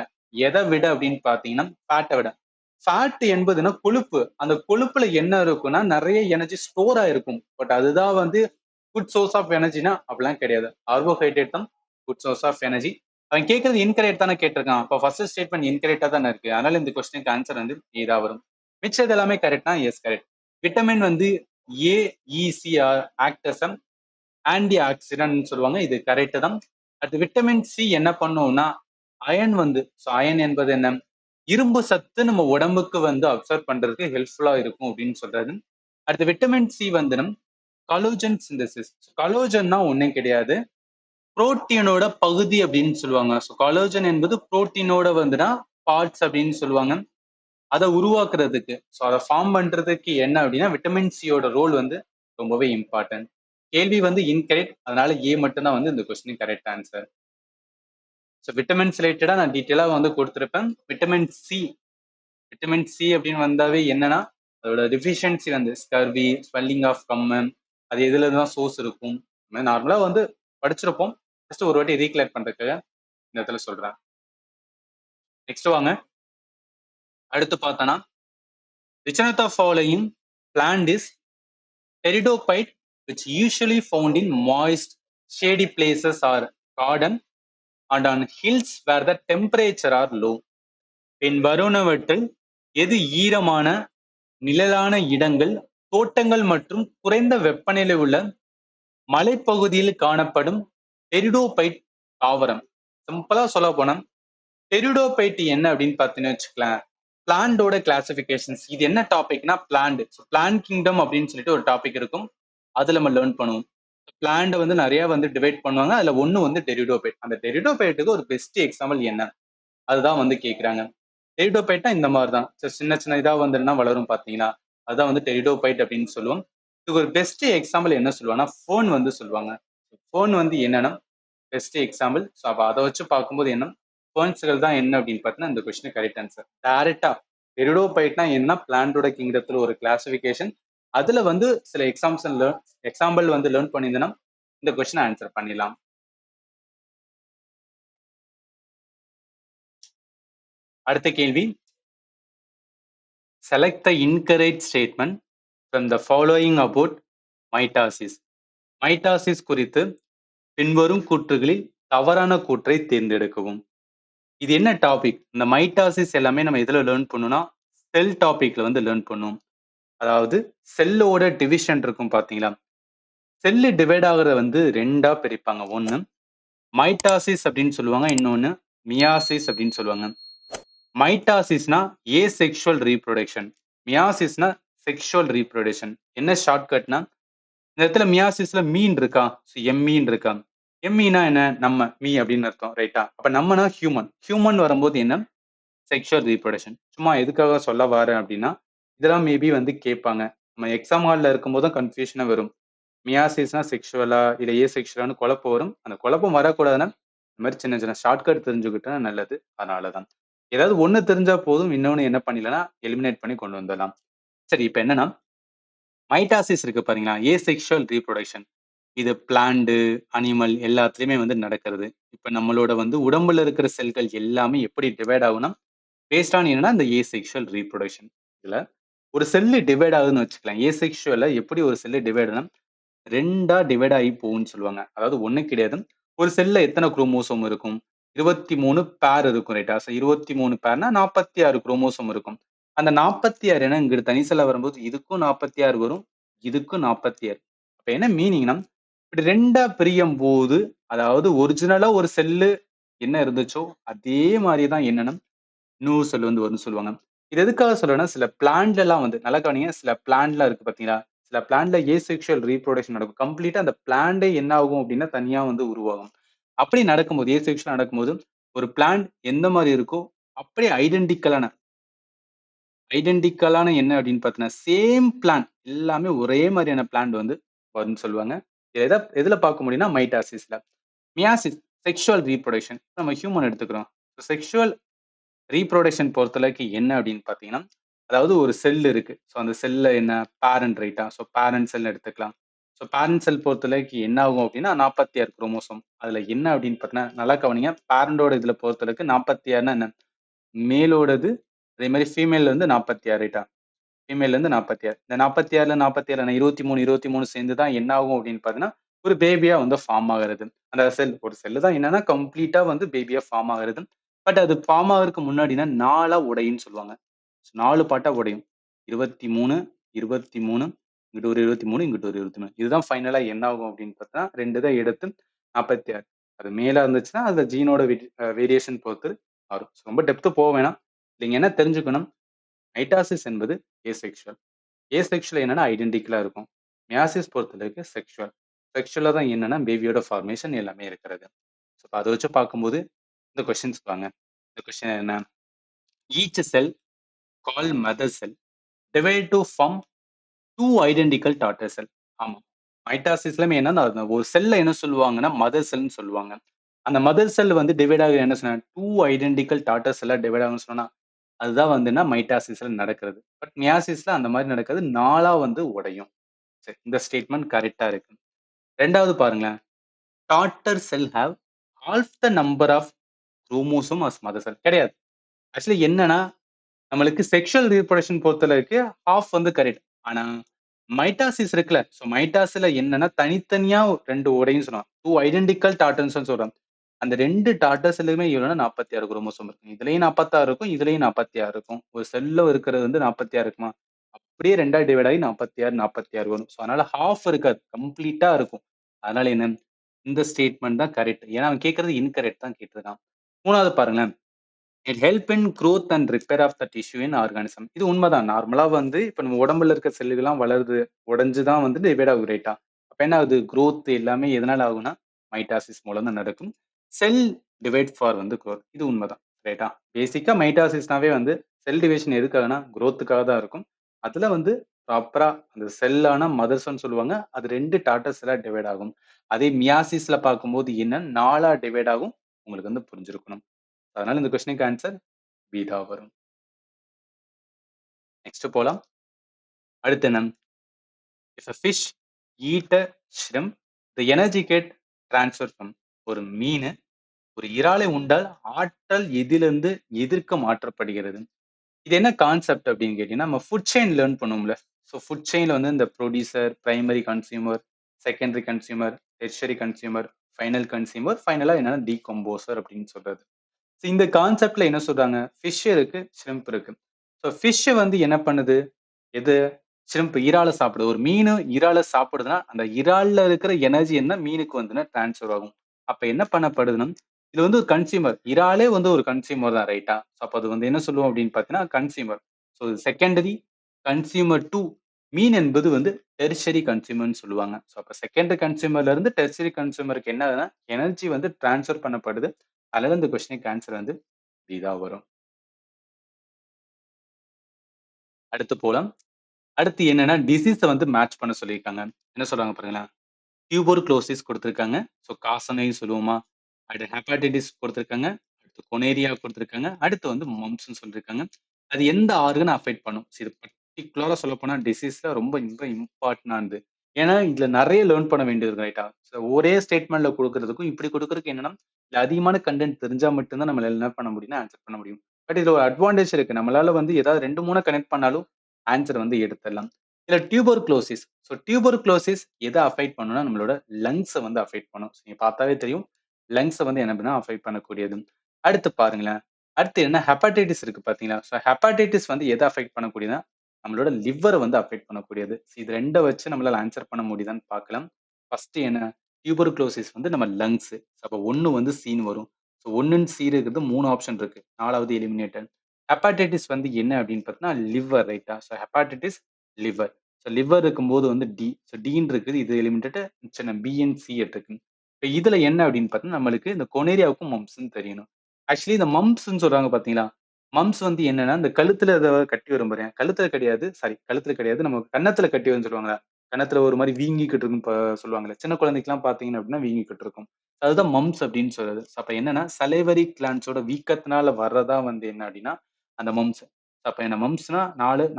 எதை விட அப்படின்னு பார்த்தீங்கன்னா ஃபேட்டை விட. ஃபேட் என்பதுன்னா கொழுப்பு. அந்த கொழுப்புல என்ன இருக்குன்னா நிறைய எனர்ஜி ஸ்டோர் ஆயிருக்கும். பட் அதுதான் வந்து குட் சோர்ஸ் ஆஃப் எனர்ஜினா அப்படிலாம் கிடையாது. கார்போஹைட்ரேட் தான் குட் சோர்ஸ் ஆஃப் எனர்ஜி. அவன் கேட்கறது இன்கரெக்ட் தானே கேட்டிருக்கான். அப்போ ஃபர்ஸ்ட் ஸ்டேட்மெண்ட் இன்கரெக்டா தானே இருக்கு. அதனால இந்த கொஸ்டினுக்கு ஆன்சர் வந்து ஏதா வரும். மிச்சது எல்லாமே கரெக்ட்னா எஸ் கரெக்ட். விட்டமின் வந்து ஏஇசி ஆக்டசம் ஆன்டி ஆக்சிடன்ட் சொல்லுவாங்க. இது கரெக்ட் தான். அடுத்து விட்டமின் சி என்ன பண்ணும்னா அயன் வந்து அயன் என்பது என்ன இரும்பு சத்து நம்ம உடம்புக்கு வந்து அப்சர்வ் பண்றதுக்கு ஹெல்ப்ஃபுல்லா இருக்கும் அப்படின்னு சொல்றது. அடுத்து விட்டமின் சி வந்து கலோஜன் சிந்தசிஸ். கலோஜன்னா ஒன்றும் கிடையாது, புரோட்டீனோட பகுதி அப்படின்னு சொல்லுவாங்க. ஸோ கலோஜன் என்பது புரோட்டீனோட வந்துனா பார்ட்ஸ் அப்படின்னு சொல்லுவாங்க. அதை உருவாக்குறதுக்கு ஸோ அதை ஃபார்ம் பண்றதுக்கு என்ன அப்படின்னா விட்டமின் சியோட ரோல் வந்து ரொம்பவே இம்பார்ட்டன்ட். கேள்வி வந்து இன்கரெக்ட், அதனால ஏ மட்டும் தான் வந்து இந்த question correct answer. So vitamins ரிலேட்டடா நான் டீட்டெயிலா வந்து கொடுத்துருப்பேன். விட்டமின் சி அப்படின்னு வந்தாவே என்னன்னா அதோட டிஃபிஷியன்சி வந்து ஸ்கர்வி, ஸ்வெல்லிங் ஆஃப் கம்மு, அது எதுல தான் சோர்ஸ் இருக்கும். நார்மலா வந்து படிச்சிருப்போம். ஜஸ்ட் ஒரு வாட்டி ரீகலெக்ட் பண்றதுக்காக இந்த இடத்துல சொல்றேன். நெக்ஸ்ட் வாங்க. அடுத்து பார்த்தோன்னா which one of the following plant is pteridophyte which usually found in moist shady places or garden and on hills where the temperature are low. பின் வருவனவற்றில் எது ஈரமான நிழலான இடங்கள், தோட்டங்கள் மற்றும் குறைந்த வெப்பநிலை உள்ள மலைப்பகுதியில் காணப்படும் டெரிடோபைட் தாவரம்? சிம்பிளா சொல்ல போனா டெரிடோபைட் என்ன அப்படின்னு பார்த்தீங்கன்னு வச்சுக்கலாம், பிளான்டோட கிளாசிபிகேஷன்ஸ். இது என்ன டாபிக்னா பிளான்ட். பிளான்ட் கிங்டம் அப்படின்னு சொல்லிட்டு ஒரு டாபிக் இருக்கும், அதுல நம்ம லேர்ன் பண்ணுவோம். பிளான்ட் வந்து நிறைய வந்து டிவைட் பண்ணுவாங்க, அதுல ஒண்ணு வந்து டெரிடோபைட். அந்த டெரிடோபைட்டுக்கு ஒரு பெஸ்ட் எக்ஸாம்பிள் என்ன, அதுதான் வந்து கேட்குறாங்க. டெரிடோபைட்னா இந்த மாதிரி தான் சின்ன சின்ன இதா வந்துன்னா வளரும் பாத்தீங்கன்னா, அதுதான் வந்து டெரிடோபைட் அப்படின்னு சொல்லுவோம். இதுக்கு ஒரு பெஸ்ட் எக்ஸாம்பிள் என்ன சொல்லுவாங்கன்னா ஃபோன் வந்து சொல்லுவாங்க. ஃபோன் வந்து என்னன்னா பெஸ்ட் எக்ஸாம்பிள். ஸோ அப்போ அதை வச்சு பார்க்கும்போது என்ன ஃபோன்ஸ்கள் தான் என்ன அப்படின்னு பார்த்தீங்கன்னா இந்த கொஸ்டின் கரெக்ட் ஆன்சர். டைரக்டா டெரிடோபைட்னா என்ன பிளான்டோட கிங்டத்துல ஒரு கிளாசிபிகேஷன், அதுல வந்து சில எக்ஸாம்பிள் வந்து லேர்ன் பண்ணியிருந்தேன்னா இந்த கொஸ்டின் ஆன்சர் பண்ணிடலாம். அடுத்த கேள்வி, select the incorrect statement from the following about mitosis. Mitosis குறித்து பின்வரும் கூற்றுகளில் தவறான கூற்றை தேர்ந்தெடுக்கவும். இது என்ன டாபிக்? இந்த மைட்டாசிஸ் எல்லாமே நம்ம எதுல லேர்ன் பண்ணணும்னா செல் டாபிக்ல வந்து லேர்ன் பண்ணும். அதாவது செல்லோட டிவிஷன் இருக்கும் பாத்தீங்களா, செல்லு டிவைட் ஆகுறத வந்து ரெண்டா பிரிப்பாங்க. ஒன்னு மைட்டாசிஸ் அப்படின்னு சொல்லுவாங்க, இன்னொன்னு மியாசிஸ் அப்படின்னு சொல்லுவாங்க. மைட்டாசிஸ்னா ஏ செக்ஷுவல் ரீப்ரொடக்ஷன், மியாசிஸ்னா செக்ஷுவல் ரீப்ரொடக்ஷன். என்ன ஷார்ட்கட்னா இந்த இடத்துல மியாசிஸ்ல மீன் இருக்கா, எம்மீன் இருக்கா, எம்மீனா என்ன, நம்ம மீ அப்படின்னு அர்த்தம், ரைட்டா? அப்ப நம்மனா ஹியூமன் வரும்போது என்ன செக்ஷுவல் ரீப்ரொடக்ஷன். சும்மா எதுக்காக சொல்ல வரேன் அப்படின்னா இதெல்லாம் மேபி வந்து கேட்பாங்க. நம்ம எக்ஸாம் ஹால்ல இருக்கும்போது தான் கன்ஃபியூஷனா வரும். மியாசிஸ்னா செக்ஷுவலா இல்ல ஏ செக்ஷுவலான்னு குழப்பம் வரும். அந்த குழப்பம் வரக்கூடாதுன்னா இந்த மாதிரி சின்ன சின்ன ஷார்ட்கட் தெரிஞ்சுக்கிட்டா நல்லது. அதனாலதான் ஏதாவது ஒண்ணு தெரிஞ்சா போதும், இன்னொன்னு என்ன பண்ணிடலாம், எலிமினேட் பண்ணி கொண்டு வந்துடலாம். சரி, இப்ப என்னன்னா மைட்டாசிஸ் இருக்கு பாருங்களா, ஏ செக்ஷுவல் ரீப்ரொடக்ஷன். இது பிளான்ட், அனிமல் எல்லாத்துலயுமே வந்து நடக்கிறது. இப்ப நம்மளோட வந்து உடம்புல இருக்கிற செல்கள் எல்லாமே எப்படி டிவைட் ஆகும்னா பேஸ்ட் ஆன் என்னன்னா இந்த ஏ செக்ஷுவல் ரீப்ரொடக்ஷன். இதுல ஒரு செல்லு டிவைட் ஆகுதுன்னு வச்சுக்கலாம். ஏ செக்ஷுவல்ல எப்படி ஒரு செல்லு டிவைட் ஆனா ரெண்டா டிவைட் ஆகி போகும்னு சொல்லுவாங்க. அதாவது ஒண்ணு கிடையாது, ஒரு செல்ல எத்தனை குரோமோசோம் இருக்கும், 23 பேர் இருக்கும், ரைட்டா? 23 பேர்னா 46 குரோமோசோம் இருக்கும். அந்த 46 என்ன இங்க தனி செல்லா வரும்போது இதுக்கும் 46 வரும், இதுக்கும் 46. அப்ப என்ன மீனிங்னா இப்படி ரெண்டா பிரியும் போது, அதாவது ஒரிஜினலா ஒரு செல்லு என்ன இருந்துச்சோ அதே மாதிரிதான் என்னன்னா இன்னொரு செல் வந்து வரும்னு சொல்லுவாங்க. இது எதுக்காக சொல்றேன்னா சில பிளான்ட்ல எல்லாம் வந்து நல்லா கவனிங்க, சில பிளான்ட்லாம் இருக்கு பாத்தீங்களா, சில பிளான்ட்ல ஏசெக்சுவல் ரீப்ரொடக்ஷன் நடக்கும். கம்ப்ளீட்டா அந்த பிளான்டே என்ன ஆகும் அப்படின்னா தனியா வந்து உருவாகும். அப்படி நடக்கும்போது ஏசெக்சுவல் நடக்கும்போது ஒரு பிளான்ட் எந்த மாதிரி இருக்கோ அப்படியே ஐடென்டிக்கலான என்ன அப்படின்னு பார்த்தீங்கன்னா சேம் பிளான் எல்லாமே ஒரே மாதிரியான பிளான்ட் வந்து வரும்னு சொல்லுவாங்க. எதுல பார்க்க முடியும்னா மைட்டாசிஸ்ல. மியாசிஸ் செக்ஷுவல் ரீப்ரொடக்ஷன் நம்ம ஹியூமன் எடுத்துக்கிறோம். செக்ஷுவல் ரீப்ரொடக்ஷன் பொறுத்தளவுக்கு என்ன அப்படின்னு பார்த்தீங்கன்னா, அதாவது ஒரு செல் இருக்கு. ஸோ அந்த செல்ல என்ன பேரண்ட், ரைட்டா? ஸோ பேரண்ட் செல் எடுத்துக்கலாம். ஸோ பேரண்ட் செல் பொறுத்தளவுக்கு என்ன ஆகும் அப்படின்னா 46 குரோமோசோம். அதுல என்ன அப்படின்னு பார்த்தீங்கன்னா நல்லா கவனிங்க, பேரண்டோட இதுல பொறுத்தளவுக்கு 46னா என்ன, மேலோடது அதே மாதிரி ஃபீமேல் வந்து 46, ரைட்டா? ஃபீமேல்ல இருந்து 46. இந்த 46ல 47 23 சேர்ந்து தான் என்ன ஆகும் அப்படின்னு பார்த்தீங்கன்னா ஒரு பேபியா வந்து ஃபார்ம் ஆகுறது. அந்த செல் ஒரு செல்லு தான் என்னன்னா கம்ப்ளீட்டா வந்து பேபியா ஃபார்ம் ஆகுறது. பட் அது ஃபார்ம் ஆகுறதுக்கு முன்னாடினா 4ஆ உடையும்னு சொல்லுவாங்க. 4 பார்ட்டா உடையும். 23, 23, இங்கிட்டு ஒரு 23, இங்கிட்டு ஒரு 23. இதுதான் ஃபைனலா என்ன ஆகும் அப்படின்னு பார்த்தா 2 இத எடுத்து 46. அது மேலா இருந்துச்சுன்னா அது ஜீனோட வேரியேஷன் பொறுத்து வரும். ரொம்ப டெப்த் போக வேணாம். நீங்க என்ன தெரிஞ்சுக்கணும், மைட்டாசிஸ் என்பது ஏசெக்சுவல். ஏசெக்சுவல் என்னன்னா ஐடென்டிக்கலா இருக்கும். மியாசிஸ் பொறுத்தளவுக்கு செக்சுவல். செக்சுவலா தான் என்னன்னா பேபியோட ஃபார்மேஷன் எல்லாமே இருக்கிறது. ஸோ அதை வச்சு பார்க்கும்போது இந்த கொஸ்டின்ஸ் வாங்க. இந்த கொஸ்டின் என்ன, each cell call mother cell divide to form two identical daughter cell. ஆமா, மைட்டாசிஸ்லயுமே என்னன்னா, அந்த ஒரு செல்ல என்ன சொல்லுவாங்கன்னா, மதர் செல்ன்னு சொல்லுவாங்க. அந்த மதர் செல் வந்து டிவைட் ஆகுறது என்ன சொன்னேன், 2 ஐடென்டிக்கல் டாட்டர் செல்லா டிவைட் ஆகும்னு சொன்னா, அதுதான் வந்துன்னா மைட்டாசிஸ்ல நடக்கிறது. பட் மியாசிஸ்ல அந்த மாரி நடக்காது. 4ஆ வந்து உடையும். சரி, இந்த ஸ்டேட்மெண்ட் கரெக்ட்டா இருக்கு. 2வது பாருங்களேன். Daughter cell have half the number of chromosome as mother cell. கிடையாது. ஆக்சுவலி என்னன்னா, நம்மளுக்கு செக்சுவல் ரீப்ரொடக்ஷன் பொறுத்தளவுக்கு ஹால்ஃப் வந்து கரெக்ட். ஆனா, மைட்டாசிஸ் இருக்குல்ல. சோ மைட்டாசிஸ்ல என்னன்னா, தனித்தனியா 2 உடையும்னு சொல்லுவாங்க. 2 ஐடென்டிக்கல் டாட்டர்ஸ்ன்னு சொல்றோம். அந்த 2 டாட்டர்ஸ்லயுமே எவ்வளவுனா 46 குரோமோசோம் இருக்கும். இதுலயும் 46 இருக்கும், இதுலயும் 46 இருக்கும். ஒரு செல்ல இருக்கிறது வந்து 46 இருக்குமா? அப்படியே 2ஆ டிவைட் ஆகி 46, 46 வரும். சோ அதனால ஹால்ஃப் இருக்காது. கம்ப்ளீட்டா இருக்கும். அதனால என்ன? இந்த ஸ்டேட்மெண்ட் தான் கரெக்ட். ஏன்னா அவன் கேட்கறது இன்கரெக்ட் தான் கேட்டிருக்கான். 3வது பாருங்களேன். It help in growth and repair of the tissue in organism. இது உண்மைதான். நார்மலா வந்து இப்ப நம்ம உடம்புல இருக்க செல்லுகள்லாம் வளருது, உடைஞ்சு தான் வந்து டிவைட் ஆகும் ரைட்டா? அப்ப என்ன ஆகுது? குரோத் எல்லாமே எதனால ஆகும்னா, மைட்டாசிஸ் மூலம் தான் நடக்கும். செல் டிவைட் ஃபார் வந்து குரோத். இது உண்மைதான். ரைட்டா? பேசிக்கா மைட்டாசிஸ்னாவே வந்து செல் டிவிஷன் எதுக்காகனா, குரோத்துக்காக தான் இருக்கும். அதுல வந்து ப்ராப்பரா அந்த செல்லான மதர்ஸ்ன்னு சொல்லுவாங்க. அது 2 டாட்டர் செல்லா டிவைட் ஆகும். அதே மியாசிஸ்ல பார்க்கும்போது என்ன 4ஆ டிவைட் ஆகும். உங்களுக்கு வந்து புரிஞ்சிருக்கணும். அதனால இந்த கொஸ்டினுக்கு ஆன்சர் பி தான் வரும். நெக்ஸ்ட் போலாம். அடுத்து என்ன? If a fish eat a shrimp, the energy get transferred from. ஒரு மீனு ஒரு இறாலை உண்டால் ஆற்றல் எதிலிருந்து எதற்கு மாற்றப்படுகிறது? இது என்ன கான்செப்ட் அப்படின்னு கேட்டீங்கன்னா, நம்ம ஃபுட் செயின் லேர்ன் பண்ணுவோம்ல. ஸோ ஃபுட் செயின்ல வந்து இந்த producer, primary consumer, secondary consumer, tertiary consumer, final consumer, ஃபைனலா என்னன்னா டீகம்போசர் அப்படின்னு சொல்றது. So, இந்த கான்செப்ட்ல என்ன சொல்றாங்க? ஃபிஷ் இருக்கு, ஷ்ரிம்ப் இருக்கு. ஸோ ஃபிஷ் வந்து என்ன பண்ணுது? எது? ஷ்ரிம்ப் இறால சாப்பிடுது. ஒரு மீனு இறால சாப்பிடுதுன்னா, அந்த இறால்ல இருக்கிற எனர்ஜி என்ன மீனுக்கு வந்துன்னா ட்ரான்ஸ்ஃபர் ஆகும். அப்ப என்ன பண்ணப்படுதுன்னா, இது வந்து ஒரு கன்சியூமர். இறாலே வந்து ஒரு கன்சியூமர் தான் ரைட்டா? ஸோ அப்ப அது வந்து என்ன சொல்லுவோம் அப்படின்னு பார்த்தீங்கன்னா, consumer. So secondary consumer to மீன் என்பது வந்து டெர்ஷரி கன்சியூமர்ன்னு சொல்லுவாங்க. ஸோ அப்ப செகண்டரி கன்சியூமர்ல இருந்து டெர்ஷரி கன்சியூமருக்கு என்ன ஆகுதுன்னா, எனர்ஜி வந்து ட்ரான்ஸ்ஃபர் பண்ணப்படுது. அதனால இந்த கொஸ்டினுக்கு ஆன்சர் வந்து டி தான் வரும். அடுத்து போலாம். அடுத்து என்னன்னா, டிசீஸ வந்து மேட்ச் பண்ண சொல்லியிருக்காங்க. என்ன சொல்றாங்க பாருங்களேன். டியூபர்குலோசிஸ் குடுத்திருக்காங்க. ஸோ காசநோய்ன்னு சொல்லுவோமா? அடுத்து ஹெப்பாடைட்டிஸ் குடுத்திருக்காங்க. அடுத்து கொனேரியா குடுத்திருக்காங்க. அடுத்து வந்து மம்ப்ஸ்ன்னு சொல்லியிருக்காங்க. அது எந்த ஆர்கன அஃபெக்ட் பண்ணும்? இது பர்ட்டிகுலரா சொல்லப்போனா டிசீஸ்ல ரொம்ப ரொம்ப இம்பார்ட்டன்டானது. ஏன்னா, இதுல நெறைய லேர்ன் பண்ண வேண்டியது இருக்கு ரைட்டா? ஸோ ஒரே ஸ்டேட்மெண்ட்ல குடுக்குறதுக்கும், இப்படி குடுக்குறதுக்கு என்னன்னா, இதுல அதிகமான கன்டென்ட் தெரிஞ்சா மட்டும் தான் நம்மளால என்ன பண்ண முடியும்னா, ஆன்சர் பண்ண முடியும். பட் இதுல ஒரு அட்வான்டேஜ் இருக்கு. நம்மளால வந்து ஏதாவது 2, 3 கனெக்ட் பண்ணாலும் ஆன்சர் வந்து எடுத்துடலாம். இதுல டியூபர்குலோசிஸ். ஸோ டியூபர்குலோசிஸ் எத அஃபெக்ட் பண்ணும்னா, நம்மளோட லங்ஸ வந்து அஃபெக்ட் பண்ணும். நீங்க பார்த்தாவே தெரியும். லங்ஸ வந்து என்ன பண்ணும் அஃபெக்ட் பண்ணக்கூடியது. அடுத்து பாருங்களேன். அடுத்து என்ன ஹெப்பாடைட்டிஸ் இருக்கு பார்த்தீங்களா? ஸோ ஹெப்பாடைட்டிஸ் வந்து எத அஃபெக்ட் பண்ணக்கூடியதுனா, நம்மளோட லிவர வந்து அஃபெக்ட் பண்ணக்கூடியது. இது 2 வச்சு நம்மளால ஆன்சர் பண்ண முடியுதான்னு பார்க்கலாம். ஃபர்ஸ்ட் என்ன? டியூபர்குலோசிஸ் வந்து நம்ம லங்ஸ். அப்ப 1 வந்து சின்னு வரும். ஸோ 1ன்னு சி இருக்கிறது 3 ஆப்ஷன் இருக்கு. 4வது எலிமினேட்டட். ஹெப்பாடைட்டிஸ் வந்து என்ன அப்படின்னு பார்த்தீங்கன்னா, லிவர் ரைட்டா? So hepatitis liver. So liver இருக்கும்போது வந்து டி. ஸோ டின்னு இருக்குது. இது எலிமினேட்டட். சின்ன பி அண்ட் சி இருக்கு. இப்ப இதுல என்ன அப்படின்னு பார்த்தீங்கன்னா, நம்மளுக்கு இந்த கொனேரியாவுக்கும் மம்ப்ஸ்ன்னு தெரியணும். ஆக்சுவலி இந்த மம்ப்ஸ்ன்னு சொல்றாங்க பார்த்தீங்களா? மம்ப்ஸ் வந்து என்னன்னா, இந்த கழுத்துல ஏதாவது கட்டி வரும் பாருங்க. கழுத்துல கிடையாது. சாரி கழுத்துல கிடையாது. நம்ம கன்னத்துல கட்டி வரும்ன்னு சொல்லுவாங்கல்ல. கன்னத்துல ஒரு மாரி வீங்கிக்கிட்டு இருக்குன்னு சொல்லுவாங்கல்ல. சின்ன குழந்தைக்குலாம் பார்த்தீங்க அப்படின்னா வீங்கிக்கிட்டு இருக்கும். அதுதான் மம்ப்ஸ் அப்படின்னு சொல்றது. அப்ப என்னன்னா, சலைவரி கிளாண்ட்ஸோட வீக்கத்தினால வர்றதா வந்து என்ன அப்படின்னா, அந்த மம்ப்ஸ். அப்ப என்ன மம்ப்ஸ்னா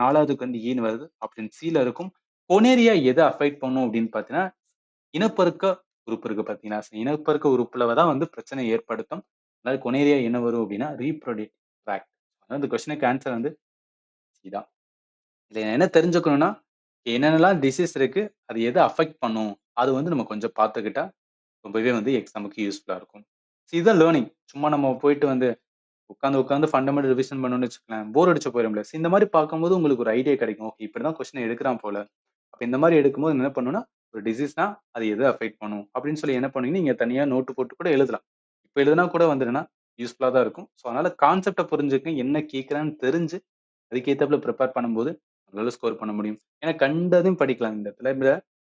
4வதுக்கு வந்து ஈன்னு வருது. ஆப்ஷன் சில இருக்கும். கொனேரியா எத அஃபெக்ட் பண்ணும் அப்படின்னு பார்த்தீங்கன்னா, இனப்பெருக்க உறுப்பு இருக்கு பார்த்தீங்களா? இனப்பெருக்க உறுப்புல தான் வந்து பிரச்சனை ஏற்படுத்தும். அதாவது கொனேரியா என்ன வரும் அப்படின்னா, ரீப்ரொடக்டிவ் ட்ராக்ட். அதாவது இந்த கொஸ்டினுக்கு ஆன்சர் வந்து சி தான். இதுல என்ன தெரிஞ்சுக்கணும்னா, என்னென்னலாம் டிசீஸ் இருக்கு, அது எத அஃபெக்ட் பண்ணும், அது வந்து நம்ம கொஞ்சம் பார்த்துக்கிட்டா, ரொம்பவே வந்து எக்ஸாமுக்கு யூஸ்ஃபுல்லா இருக்கும். இதுதான் லேர்னிங். சும்மா நம்ம போயிட்டு வந்து உட்கார்ந்து ஃபண்டமெண்டல் ரிவிஷன் பண்ணோம்னு வச்சுக்கோங்களேன், போர் அடிச்சு போயிரும்ல. இந்த மாரி பார்க்கும்போது உங்களுக்கு ஒரு ஐடியா கிடைக்கும். ஓகே இப்படிதான் கொஸ்டின் எடுக்குறான் போல. அப்ப இந்த மாரி எடுக்கும்போது என்ன பண்ணணும்னா, ஒரு டிசீஸ்னா அது எத அஃபெக்ட் பண்ணும் அப்படின்னு சொல்லி என்ன பண்ணுவீங்க, நீங்க தனியா நோட்டு போட்டு கூட எழுதலாம். இப்ப எழுதுனா கூட வந்து என்னன்னா, யூஸ்ஃபுல்லா தான் இருக்கும். ஸோ அதனால கான்செப்ட்ட புரிஞ்சுக்கங்க. என்ன கேட்குறான்னு தெரிஞ்சு, அதுக்கு ஏத்தாப்புல பிரிப்பேர் பண்ணும்போது, உங்களால ஸ்கோர் பண்ண முடியும். ஏன்னா கண்டதையும் படிக்கலாம் இந்த இடத்துல. இந்த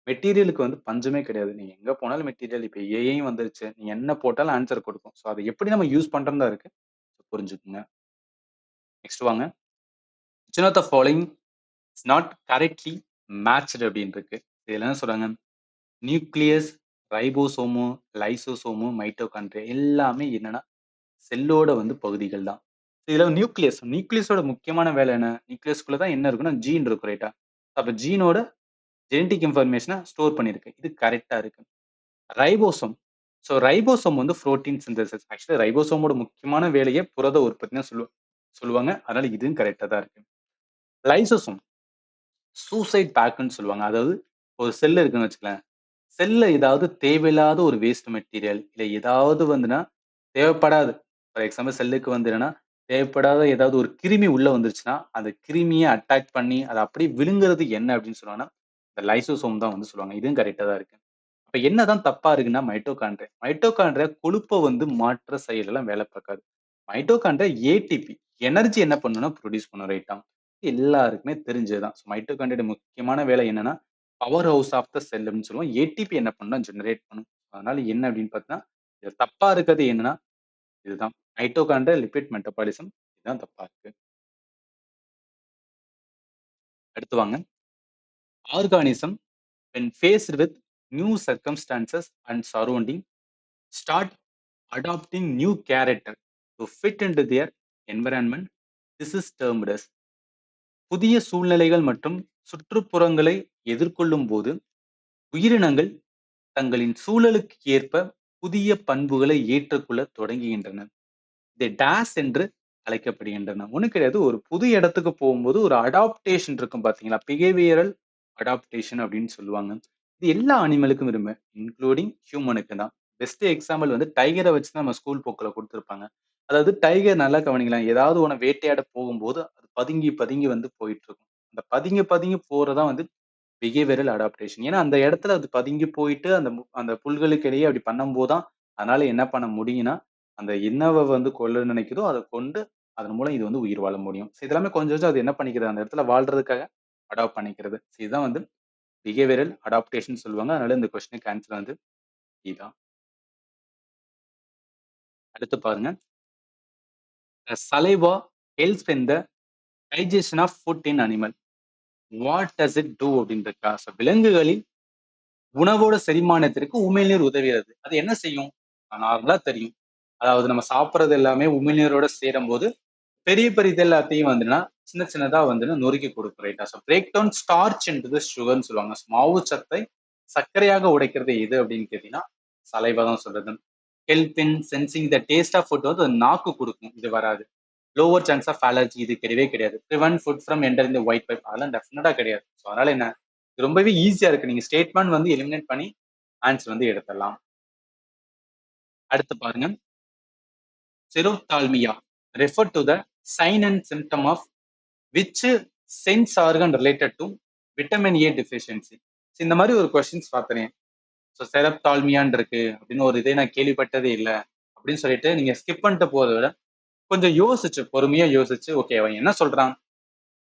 மெட்டீரியலுக்கு வந்து பஞ்சமே கிடையாது. நீங்க எங்க போனாலும் மெட்டீரியல் இப்ப ஏஐயும் வந்துருச்சு. நீங்க என்ன போட்டாலும் ஆன்ஸர் குடுக்கும். ஸோ அத எப்படி நம்ம யூஸ் பண்றோம்னு தான் இருக்கு. புரிஞ்சுக்கங்க. நெக்ஸ்ட் வாங்க. Which one of the following is not correctly matched அப்படின்னு இருக்கு. இதுல என்ன சொல்றாங்க? நியூக்ளியஸ், ரைபோசோமு, லைசோசோமு, மைட்டோகாண்ட்ரியா எல்லாமே என்னன்னா செல்லோட வந்து பகுதிகள் தான். இதுல நியூக்ளியஸோட முக்கியமான வேலை என்ன? நியூக்ளியஸ்குள்ள தான் என்ன இருக்குன்னா, ஜீன் இருக்கும் ரைட்டா? அப்ப ஜீனோட ஜெனடிக் இன்ஃபர்மேஷன ஸ்டோர் பண்ணியிருக்கு. இது கரெக்ட்டா இருக்கு. ரைபோசோம். ரைபோசோம் வந்து புரோட்டீன் சிந்தசிஸ். ஆக்சுவலா ரைபோசோமோட முக்கியமான வேலையே புரத உற்பத்தின்னு சொல்லுவாங்க. அதனால இதுவும் கரெக்ட்டா தான் இருக்கு. லைசோசோம் சூசைட் பேக்ன்னு சொல்லுவாங்க. அதாவது ஒரு செல் இருக்குன்னு வச்சுக்கங்களேன். செல்ல ஏதாவது தேவையில்லாத ஒரு வேஸ்ட் மெட்டீரியல் இல்ல ஏதாவது வந்துன்னா தேவைப்படாது. ஃபார் எக்ஸாம்பிள் செல்லுக்கு வந்து என்னன்னா, தேவைப்படாத ஏதாவது ஒரு கிருமி உள்ள வந்துருச்சுன்னா, அந்த கிருமிய அட்டாக் பண்ணி அத அப்படியே விழுங்குறது என்ன அப்படின்னு சொன்னாங்கன்னா, இந்த லைசோசோம் தான் வந்து சொல்லுவாங்க. இதுவும் கரெக்ட்டா தான் இருக்கு. அப்ப என்னதான் தப்பா இருக்குன்னா மைட்டோகாண்ட்ரியா. மைட்டோகாண்ட்ரியா கொழுப்ப வந்து மாற்ற செயலெல்லாம் வேலை பார்க்காது. மைட்டோகாண்ட்ரியா ஏடிபி எனர்ஜி என்ன பண்ணும்னா புரொடியூஸ் பண்ணும் ரைட்டா? எல்லாருக்குமே தெரிஞ்சது தான். மைட்டோகாண்ட்ரியோட முக்கியமான வேலை என்னன்னா, பவர் ஹவுஸ் ஆஃப் த செல் அப்படின்னு சொல்லுவோம். ஏடிபி என்ன பண்ணும்னா ஜெனரேட் பண்ணும். அதனால என்ன அப்படின்னு பார்த்தீங்கன்னா, இது தப்பா இருக்கிறது என்னன்னா, இதுதான். மைட்டோகாண்ட்ரியா லிபிட் மெட்டபாலிசம் இதுதான் தப்பா இருக்கு. அடுத்து வாங்க. Organism when faced with new circumstances and surrounding start adopting new character to fit into their environment. This is termed as புதிய சூழ்நிலைகள் மற்றும் சுற்றுப்புறங்களை எதிர்கொள்ளும் போது உயிரினங்கள் தங்களின் சூழலுக்கு ஏற்ப புதிய பண்புகளை ஏற்றுக்கொள்ள தொடங்குகின்றன. இதை டேஸ் என்று அழைக்கப்படுகின்றன. ஒண்ணும் கிடையாது. ஒரு புது இடத்துக்கு போகும்போது ஒரு அடாப்டேஷன் இருக்கும் பாத்தீங்களா? பிஹேவியரல் அடாப்டேஷன் அப்படின்னு சொல்லுவாங்க. இது எல்லா அனிமலுக்கும் இருமே, இன்க்ளூடிங் ஹியூமனுக்கு தான். பெஸ்ட் எக்ஸாம்பிள் வந்து டைகர வச்சு தான் நம்ம ஸ்கூல் புக்ல குடுத்திருப்பாங்க. அதாவது டைகர் நல்லா கவனிங்களேன். ஏதாவது ஒண்ண வேட்டையாட போகும்போது, அது பதுங்கி, பதுங்கி வந்து போயிட்டு இருக்கும். அந்த பதுங்கி, பதுங்கி போறதான் வந்து பிஹேவியரல் அடாப்டேஷன். ஏன்னா அந்த இடத்துல அது பதுங்கி போயிட்டு அந்த புல்களுக்கு இடையே அப்படி பண்ணும்போது தான், அதனால என்ன பண்ண முடியும்னா, அந்த என்னவ வந்து கொல்ல நினைக்குதோ அத கொண்டு, அதன் மூலம் இது வந்து உயிர் வாழ முடியும். இதெல்லாமே கொஞ்சம் கொஞ்சம் அது என்ன பண்ணிக்கிறது, அந்த இடத்துல வாழ்றதுக்காக அடாப்ட் பண்ணிக்கிறது. இதுதான் வந்து பிஹேவியரல் அடாப்டேஷன் சொல்லுவாங்க. அதனால இந்த கொஸ்டினுக்கு ஆன்ஸர் வந்து இதான். அடுத்து பாருங்க. The saliva helps in the digestion of food in animal. What does it do அப்படின்றதுக்கா? விலங்குகளில் உணவோட செரிமானத்திற்கு உமிழ்நீர் உதவுகிறது. அது என்ன செய்யும்? நார்மலா தெரியும். அதாவது நம்ம சாப்பிடுறது எல்லாமே உமிழ்நீரோட சேரும்போது, பெரிய பெரிய இது எல்லாத்தையும் வந்துன்னா, சின்ன சின்னதா வந்துன்னு நொறுக்கி கொடுக்கும் ரைட்டா? Break down starch into the சுகர்ன்னு சொல்லுவாங்க. மாவு சத்தை சர்க்கரையாக உடைக்கிறது எது அப்படின்னு கேட்டீங்கன்னா, சலைவா தான் சொல்றது. Help in sensing the taste of food வந்து நாக்கு குடுக்கும். இது வராது. லோவர் சான்ஸ் ஆஃப் அலர்ஜி இது கிடையவே கிடையாது. Prevent food from entering the white pipe அதெல்லாம் டெஃபினட்டா கிடையாது. ஸோ அதனால என்ன? இது ரொம்பவே ஈஸியா இருக்கு. நீங்க ஸ்டேட்மெண்ட் வந்து எலிமினேட் பண்ணி ஆன்சர் வந்து எடுத்துடலாம். அடுத்து பாருங்க. Xerophthalmia refer to the sign and symptom of which sense organ related to vitamin A deficiency. இந்த மாதிரி ஒரு கொஸ்டின்ஸ் பார்த்தனே. ஸோ செரப்தால்மியான் இருக்கு அப்படின்னு ஒரு இதை நான் கேள்விப்பட்டதே இல்லை அப்படின்னு சொல்லிட்டு நீங்க ஸ்கிப் பண்ணிட்டு போறதை விட கொஞ்சம் யோசிச்சு பொறுமையா யோசிச்சு ஓகே அவன் என்ன சொல்றான்.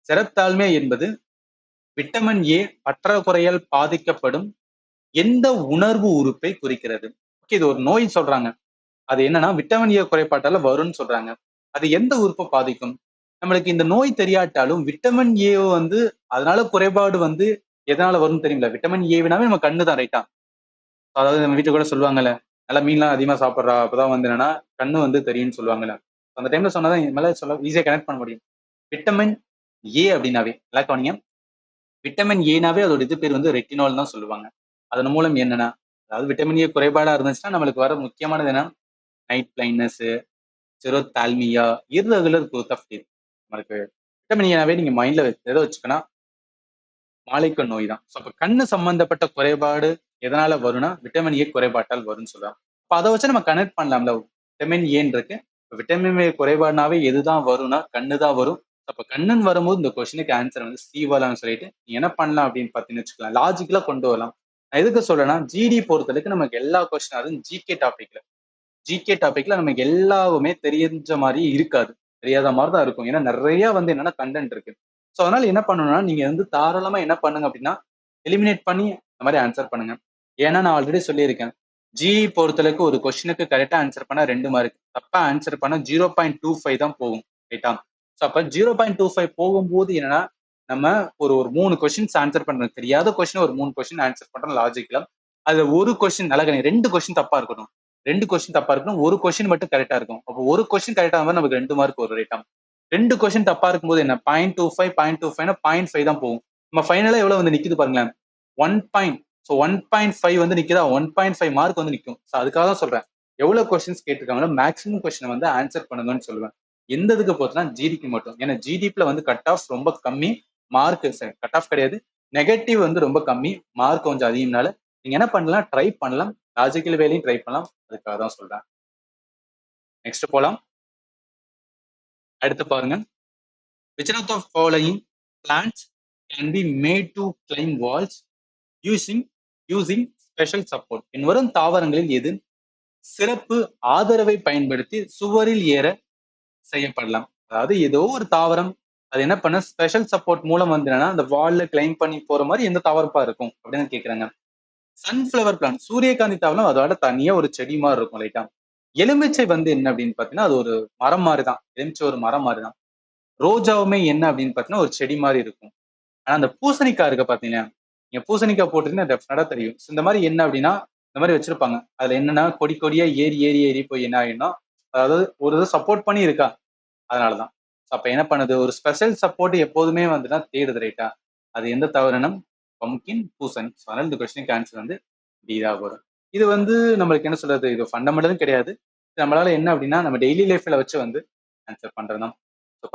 செரப்தால்மியா என்பது விட்டமின் ஏ பற்றாக்குறையால் பாதிக்கப்படும் எந்த உணர்வு உறுப்பை குறிக்கிறது. ஓகே இது ஒரு நோய் சொல்றாங்க. அது என்னன்னா விட்டமின் ஏ குறைபாட்டால வரும்னு சொல்றாங்க. அது எந்த உறுப்பை பாதிக்கும்? நம்மளுக்கு இந்த நோய் தெரியாட்டாலும் விட்டமின் ஏ வந்து அதனால குறைபாடு வந்து எதனால வரும்னு தெரியுங்களா? விட்டமின் ஏவினாவே நம்ம கண்ணு தான் ரைட்டா. அதாவது நம்ம வீட்டுல கூட சொல்லுவாங்கல்ல, நல்லா மீன்லாம் அதிகமா சாப்பிடுறா அப்பதான் வந்து என்னன்னா கண்ணு வந்து தெரியும்னு சொல்லுவாங்கல்ல. அந்த டைம்ல சொன்னாதான் இது மேல சொல்ல ஈஸியா கனெக்ட் பண்ண முடியும். விட்டமின் ஏ அப்படின்னாவே நல்லா கவனிங்க. விட்டமின் ஏனாவே அதோட இது பேர் வந்து ரெட்டினால் தான் சொல்லுவாங்க. அதன் மூலம் என்னன்னா, அதாவது விட்டமின் ஏ குறைபாடா இருந்துச்சுன்னா நம்மளுக்கு வர முக்கியமானது என்ன? Night blindness, xerophthalmia, irregular growth of teeth. நம்மளுக்கு விட்டமின் ஏனாவே நீங்க மைண்ட்ல எதை வச்சுக்கணும்? மாலைக்கண் நோய் தான். ஸோ அப்ப கண்ணு சம்பந்தப்பட்ட குறைபாடு எதனால வரும்னா, விட்டமின் ஏ குறைபாட்டால் வரும்னு சொல்றாங்க. அப்ப அத வச்சு நம்ம கனெக்ட் பண்ணலாம்ல. விட்டமின் ஏன்னு இருக்கு. விட்டமின் ஏ குறைபாடுனாவே எதுதான் வரும்னா, கண்ணு தான் வரும். அப்ப கண்ணுன்னு வரும்போது இந்த கொஸ்டினுக்கு ஆன்சர் வந்து சி வரலாம்னு சொல்லிட்டு, நீ என்ன பண்ணலாம் அப்படின்னு பார்த்தீங்கன்னு வச்சுக்கலாம். லாஜிக்கலா கொண்டு வரலாம். நான் எதுக்கு சொல்றேன்னா, ஜிடி பொறுத்தவரைக்கும் நமக்கு எல்லா கொஸ்டின் அதுவும் ஜிகே டாபிக்ல நமக்கு எல்லாமே தெரிஞ்ச மாதிரி இருக்காது. தெரியாத மாதிரி தான் இருக்கும். ஏன்னா நிறைய வந்து என்னன்னா கண்டென்ட் இருக்கு. ஸோ அதனால என்ன பண்ணணும்னா நீங்க வந்து தாராளமா என்ன பண்ணுங்க அப்படின்னா எலிமினேட் பண்ணி இந்த மாதிரி ஆன்சர் பண்ணுங்க. ஏன்னா நான் ஆல்ரெடி சொல்லியிருக்கேன். ஜிஇ பொறுத்தளவுக்கு ஒரு கொஸ்டினுக்கு கரெக்டா ஆன்சர் பண்ணா 2 மார்க், தப்பா ஆன்சர் பண்ணா 0.25 தான் போகும் ரைட்டா. ஸோ அப்ப 0.25 போகும்போது என்னன்னா நம்ம ஒரு ஒரு 3 கொஸ்டின்ஸ் ஆன்சர் பண்றோம். தெரியாத கொஸ்டின் ஒரு 3 கொஸ்டின் ஆன்சர் பண்றோம் லாஜிக்கலா. அது ஒரு கொஸ்டின் நல்லா கிடையாது, 2 கொஸ்டின் தப்பா இருக்கணும். 2 கொஸ்டின் தப்பா இருக்கணும், ஒரு கொஸ்டின் மட்டும் கரெக்டா இருக்கும். அப்போ ஒரு கொஸ்டின் கரெக்டா இருந்தா நமக்கு 2 மார்க் ஒரு ரைட்டா. 2 கொஸ்டின் தப்பா இருக்கும்போது என்ன 0.25 0.25 0.5 தான் போகும். நம்ம ஃபைனலா எவ்வளவு வந்து நிக்குது பாருங்களேன், 1 பாயிண்ட். ஸோ 1.5 வந்து நிக்குதா, 1.5 மார்க் வந்து நிக்கும். ஸோ அதுக்காக தான் சொல்றேன், எவ்வளவு கொஸ்டின்ஸ் கேட்டிருக்காங்களோ மேக்ஸிமம் கொஸ்டின் வந்து ஆன்சர் பண்ணுங்கன்னு சொல்லுவேன். எந்த இதுக்கு போச்சுன்னா ஜிடிக்கு மட்டும். ஏன்னா ஜிடிபில வந்து கட் ஆஃப் ரொம்ப கம்மி, மார்க் கட் ஆஃப் கிடையாது, நெகட்டிவ் வந்து ரொம்ப கம்மி, மார்க் கொஞ்சம் அதிகம்னால நீங்க என்ன பண்ணலாம், ட்ரை பண்ணலாம், லாஜிக்கல் வேலையும் ட்ரை பண்ணலாம். அதுக்காக தான் சொல்றேன். நெக்ஸ்ட் போலாம். அடுத்து பாருங்க, which of the following plants can be made to climb walls using using special support? பின்வரும் தாவரங்களில் எது சிறப்பு ஆதரவை பயன்படுத்தி சுவரில் ஏற செய்யப்படலாம்? அதாவது ஏதோ ஒரு தாவரம் அது என்ன பண்ண ஸ்பெஷல் சப்போர்ட் மூலம் வந்து என்னன்னா அந்த வால்ல கிளைம் பண்ணி போற மாதிரி எந்த தாவரப்பா இருக்கும் அப்படின்னு கேக்குறாங்க. சன்ஃபிளவர் பிளான்ட், சூரியகாந்தி தாவரம் அதோட தனியா ஒரு செடி மாதிரி இருக்கும் லைட்டா. எலுமிச்சை வந்து என்ன அப்படின்னு பாத்தீங்கன்னா அது ஒரு மரம் மாதிரி தான், எலுமிச்சை ஒரு மரம் மாதிரி தான். ரோஜாவுமே என்ன அப்படின்னு பாத்தீங்கன்னா ஒரு செடி மாதிரி இருக்கும். ஆனா அந்த பூசணிக்காய் இருக்க பாத்தீங்கன்னா, நீங்க பூசணிக்காய் போட்டீங்கன்னா டெஃபினட்டா தெரியும். இந்த மாதிரி என்ன அப்படின்னா இந்த மாதிரி வச்சிருப்பாங்க. அதுல என்னன்னா கொடி கொடியா ஏறி ஏறி ஏறி போய் என்ன ஆயிடும்னா, அதாவது ஒரு இது சப்போர்ட் பண்ணி இருக்கா, அதனாலதான். அப்ப என்ன பண்ணுது, ஒரு ஸ்பெஷல் சப்போர்ட் எப்போதுமே வந்துன்னா தேடுது ரைட்டா. அது எந்த தவறுனம் பம்கின், பூசணி. அதனால இந்த கொஸ்டினுக்கு ஆன்சர் வந்து டி தான் வரும். இது வந்து நம்மளுக்கு என்ன சொல்றது, இது ஃபண்டமெண்டலும் கிடையாது. நம்மளால என்ன அப்படின்னா நம்ம டெய்லி லைஃப்ல வச்சு வந்து ஆன்சர் பண்றதுதான்.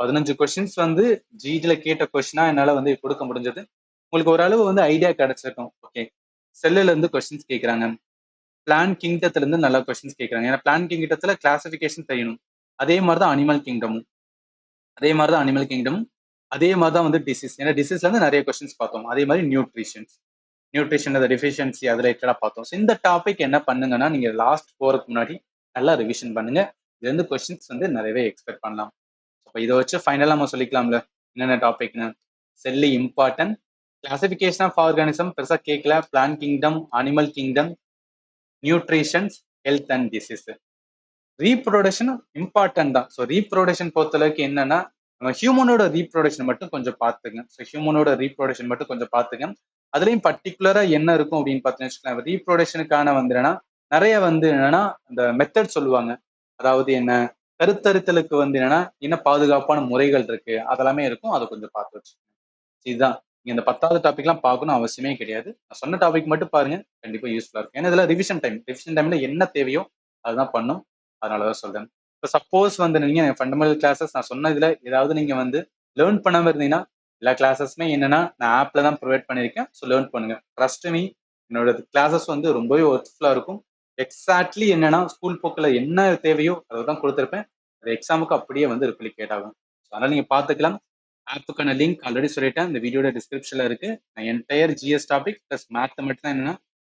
15 கொஸ்டின்ஸ் வந்து ஜிடில கேட்ட கொஸ்டினா என்னால வந்து கொடுக்க முடிஞ்சது. உங்களுக்கு ஓரளவு வந்து ஐடியா கிடைச்சிருக்கும். ஓகே, செல்லுல இருந்து கொஸ்டின்ஸ் கேட்கறாங்க, பிளான் கிங்டத்துல இருந்து நல்லா கொஸ்டின்ஸ் கேட்கறாங்க. ஏன்னா பிளான் கிங்டத்துல கிளாசிபிகேஷன் தெரியணும். அதே மாதிரிதான் அனிமல் கிங்டமும், அதே மாதிரிதான் அனிமல் கிங்டமும், அதே மாதிரிதான் வந்து டிசீஸ். ஏன்னா டிசீஸ்ல இருந்து நிறைய கொஸ்டின்ஸ் பார்த்தோம். அதே மாதிரி நியூட்ரிஷன்ஸ், நியூட்ரிஷன் டெஃபிஷியன்சி அதுல ரிலேட்டடா பார்த்தோம். இந்த டாபிக் என்ன பண்ணுங்கன்னா நீங்க லாஸ்ட் போறதுக்கு முன்னாடி நல்லா ரிவிஷன் பண்ணுங்க. இதுல இருந்து கொஸ்டின்ஸ் வந்து நிறையவே எக்ஸ்பெக்ட் பண்ணலாம். அப்ப இதை வச்சு ஃபைனலா நம்ம சொல்லிக்கலாம்ல என்னென்ன டாபிக்னு. Cell important, classification of organism பெருசா கேட்கல, plant kingdom, animal kingdom, nutritions, health and disease. Reproduction important தான். ஸோ ரீப்ரொடக்ஷன் பொறுத்தளவுக்கு என்னன்னா நம்ம ஹியூமனோட ரீப்ரொடக்ஷன் மட்டும் கொஞ்சம் பார்த்துங்க. ஸோ ஹியூமனோட ரீப்ரொடக்ஷன் மட்டும் கொஞ்சம் பார்த்துங்க. அதுலயும் பர்டிகுலரா என்ன இருக்கும் அப்படின்னு பார்த்தீங்கன்னா ரீப்ரொடக்ஷனுக்கான வந்து என்னன்னா நிறைய வந்து என்னன்னா இந்த மெத்தட் சொல்லுவாங்க. அதாவது என்ன, கருத்தரித்தலுக்கு வந்து என்னன்னா என்ன பாதுகாப்பான முறைகள் இருக்கு, அதெல்லாமே இருக்கும். அதை கொஞ்சம் பார்த்து வச்சு இதுதான். நீங்க இந்த 10வது டாபிக்லாம் பார்க்கணும் அவசியமே கிடையாது. நான் சொன்ன டாபிக் மட்டும் பாருங்க, கண்டிப்பா யூஸ்ஃபுல்லா இருக்கும். ஏன்னா இதெல்லாம் ரிவிஷன் டைம்ல என்ன தேவையோ அதுதான் பண்ணும். அதனாலதான் சொல்றேன். இப்போ சப்போஸ் வந்து நீங்க ஃபண்டமெண்டல் கிளாஸஸ் நான் சொன்ன இதுல ஏதாவது நீங்க வந்து லேர்ன் பண்ணாம இருந்தீங்கன்னா எல்லா கிளாஸஸ்மே என்னன்னா நான் ஆப்ல தான் ப்ரொவைட் பண்ணியிருக்கேன். ஸோ லேர்ன் பண்ணுங்க. ட்ரஸ்ட் மீ, என்னோட கிளாஸஸ் வந்து ரொம்பவே ஒர்க்ஃபுல்லா இருக்கும். எக்ஸாக்ட்லி என்னன்னா ஸ்கூல் போக்கில் என்ன தேவையோ அதை தான் கொடுத்துருப்பேன். அது எக்ஸாமுக்கு அப்படியே வந்து ரிப்ளிகேட் ஆகும். அதனால நீங்க பார்த்துக்கலாம். ஆப்புக்கான லிங்க் ஆல்ரெடி சொல்லிட்டேன், இந்த வீடியோட டிஸ்கிரிப்ஷன்ல இருக்கு. நான் entire GS topic plus math மட்டும் தான் என்னன்னா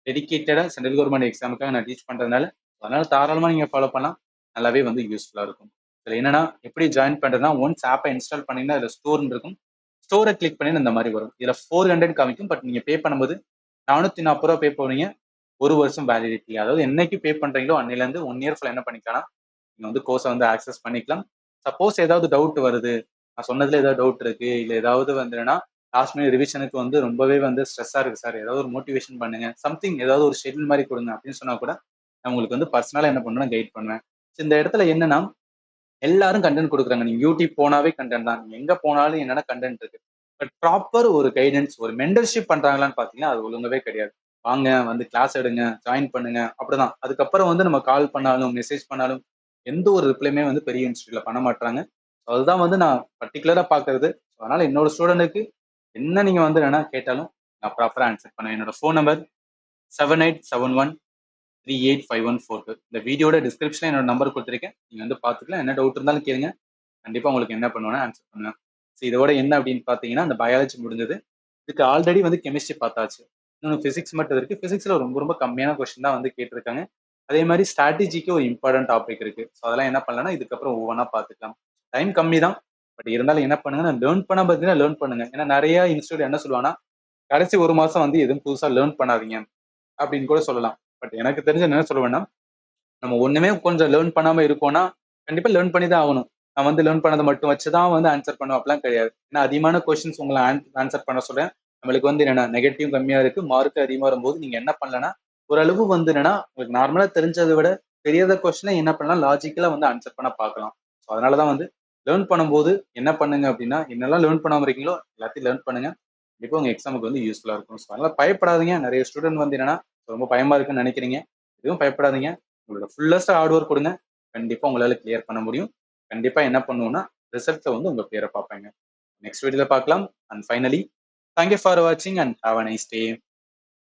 டெடிக்கேட்டடா சென்ட்ரல் கவர்மெண்ட் எக்ஸாமுக்காக நான் டீச் பண்றதுனால அதனால தாராளமா நீங்க ஃபாலோ பண்ணலாம். நல்லாவே வந்து யூஸ்ஃபுல்லா இருக்கும். இதுல என்னன்னா எப்படி ஜாயின் பண்றதுனா ஒன்ஸ் ஆப்பை இன்ஸ்டால் பண்ணீங்கன்னா இதுல ஸ்டோர் இருக்கும். ஸ்டோரை கிளிக் பண்ணி இந்த மாதிரி வரும். இதுல 400 காமிக்கும். பட் நீங்க பே பண்ணும்போது 440 ரூபா பே பண்ணுவீங்க. ஒரு வருஷம் வேலிடிட்டி. அதாவது என்னைக்கு பே பண்றீங்களோ அன்னையில இருந்து 1 இயர் ஃபுல்லா என்ன பண்ணிக்கலாம், நீங்க வந்து கோர்ஸை வந்து ஆக்சஸ் பண்ணிக்கலாம். சப்போஸ் ஏதாவது டவுட் வருது, நான் சொன்னதுல ஏதாவது டவுட் இருக்கு, இல்ல ஏதாவது வந்து என்னன்னா லாஸ்ட் மினிட் ரிவிஷனுக்கு வந்து ரொம்பவே வந்து ஸ்ட்ரெஸ்ஸா இருக்கு சார், ஏதாவது ஒரு மோட்டிவேஷன் பண்ணுங்க, சம்திங் ஏதாவது ஒரு ஷெட்யூல் மாதிரி கொடுங்க அப்படின்னு சொன்னா கூட நான் உங்களுக்கு வந்து பர்சனலா என்ன பண்ணுவேன், கைட் பண்ணுவேன். இந்த இடத்துல என்னன்னா எல்லாரும் கண்டென்ட் கொடுக்குறாங்க. நீங்க யூடியூப் போனாவே கண்டென்ட் தான், நீங்க எங்க போனாலும் என்னென்ன கண்டென்ட் இருக்கு. பட் ப்ராப்பர் ஒரு கைடன்ஸ், ஒரு மென்டர்ஷிப் பண்றாங்களான்னு பாத்தீங்கன்னா அது ஒழுங்கவே கிடையாது. வாங்க வந்து கிளாஸ் எடுங்க, ஜாயின் பண்ணுங்க, அப்படிதான். அதுக்கப்புறம் வந்து நம்ம கால் பண்ணாலும் மெசேஜ் பண்ணாலும் எந்த ஒரு ரிப்ளைமே வந்து பெரிய இன்ஸ்டியூட்ல பண்ண மாட்டாங்க. அதுதான் வந்து நான் பர்டிகுலரா பாக்குறது. அதனால என்னோட ஸ்டூடெண்ட்டுக்கு என்ன நீங்க வந்து என்னன்னா கேட்டாலும் நான் ப்ராப்பரா ஆன்சர் பண்ணுவேன். என்னோட ஃபோன் நம்பர் 7871385142. இந்த வீடியோட டிஸ்கிரிப்ஷன்ல என்னோட நம்பர் கொடுத்துருக்கேன். நீங்க வந்து பாத்துக்கலாம். என்ன டவுட் இருந்தாலும் கேளுங்க, கண்டிப்பா உங்களுக்கு என்ன பண்ணுவேன்னா ஆன்சர் பண்ணுவேன். இதோட என்ன அப்படின்னு பாத்தீங்கன்னா இந்த பயாலஜி முடிஞ்சது. இதுக்கு ஆல்ரெடி வந்து கெமிஸ்ட்ரி பார்த்தாச்சு. இன்னொன்று பிசிக்ஸ் மட்டும் இருக்கு. பிசிக்ஸ்ல ரொம்ப ரொம்ப கம்மியான கொஸ்டின் தான் வந்து கேட்டிருக்காங்க. அதே மாதிரி ஸ்ட்ராட்டஜிக்கு ஒரு இம்பார்ட்டன்ட் டாபிக் இருக்கு. ஸோ அதெல்லாம் என்ன பண்ணலாம்னா இதுக்கப்புறம் ஒவ்வொன்றா பார்த்துக்கலாம். டைம் கம்மி தான். பட் இருந்தாலும் என்ன பண்ணுங்கன்னா லேர்ன் பண்ண பார்த்தீங்கன்னா லேர்ன் பண்ணுங்க. ஏன்னா நிறைய இன்ஸ்டியூட் என்ன சொல்லுவாங்கன்னா கடைசி ஒரு மாசம் வந்து எதுவும் புதுசா லேர்ன் பண்ணாதீங்க அப்படின்னு கூட சொல்லலாம். பட் எனக்கு தெரிஞ்ச என்ன சொல்லுவேன்னா நம்ம ஒண்ணுமே கொஞ்சம் லேர்ன் பண்ணாம இருக்கோம்னா கண்டிப்பா லேர்ன் பண்ணி தான் ஆகணும். நான் வந்து லேர்ன் பண்ணதை மட்டும் வச்சுதான் வந்து ஆன்சர் பண்ணுவேன் அப்படிலாம் கிடையாது. ஏன்னா அதிகமான கொஸ்டின்ஸ் உங்களை ஆன்சர் பண்ண சொல்றேன். நம்மளுக்கு வந்து என்னன்னா நெகட்டிவ் கம்மியா இருக்கு, மார்க் அதிகமா வரும்போது நீங்க என்ன பண்ணலன்னா ஓரளவு வந்து என்னன்னா உங்களுக்கு நார்மலா தெரிஞ்சதை விட தெரியாத கொஸ்டினை என்ன பண்ணலாம் லாஜிக்கலா வந்து ஆன்சர் பண்ண பார்க்கலாம். ஸோ அதனாலதான் வந்து லேர்ன் பண்ணும்போது என்ன பண்ணுங்க அப்படின்னா என்னெல்லாம் லேர்ன் பண்ணாம இருக்கீங்களோ எல்லாத்தையும் லேர்ன் பண்ணுங்க. கண்டிப்பா உங்க எக்ஸாமுக்கு வந்து யூஸ்ஃபுல்லா இருக்கும். ஸோ அதனால பயப்படாதீங்க. நிறைய ஸ்டூடெண்ட் வந்து என்னன்னா ரொம்ப பயமா இருக்குன்னு நினைக்கிறீங்க. எதுவும் பயப்படாதீங்க. உங்களோட ஃபுல்லஸ்ட் ஹார்ட் ஒர்க் கொடுங்க. கண்டிப்பா உங்களால கிளியர் பண்ண முடியும். கண்டிப்பா என்ன பண்ணுவோம்னா ரிசல்ட்ல வந்து உங்க பேரை பார்ப்பாங்க. நெக்ஸ்ட் வீடியோல பார்க்கலாம். அண்ட் ஃபைனலி தேங்க்யூ ஃபார் வாட்சிங் and have a nice day.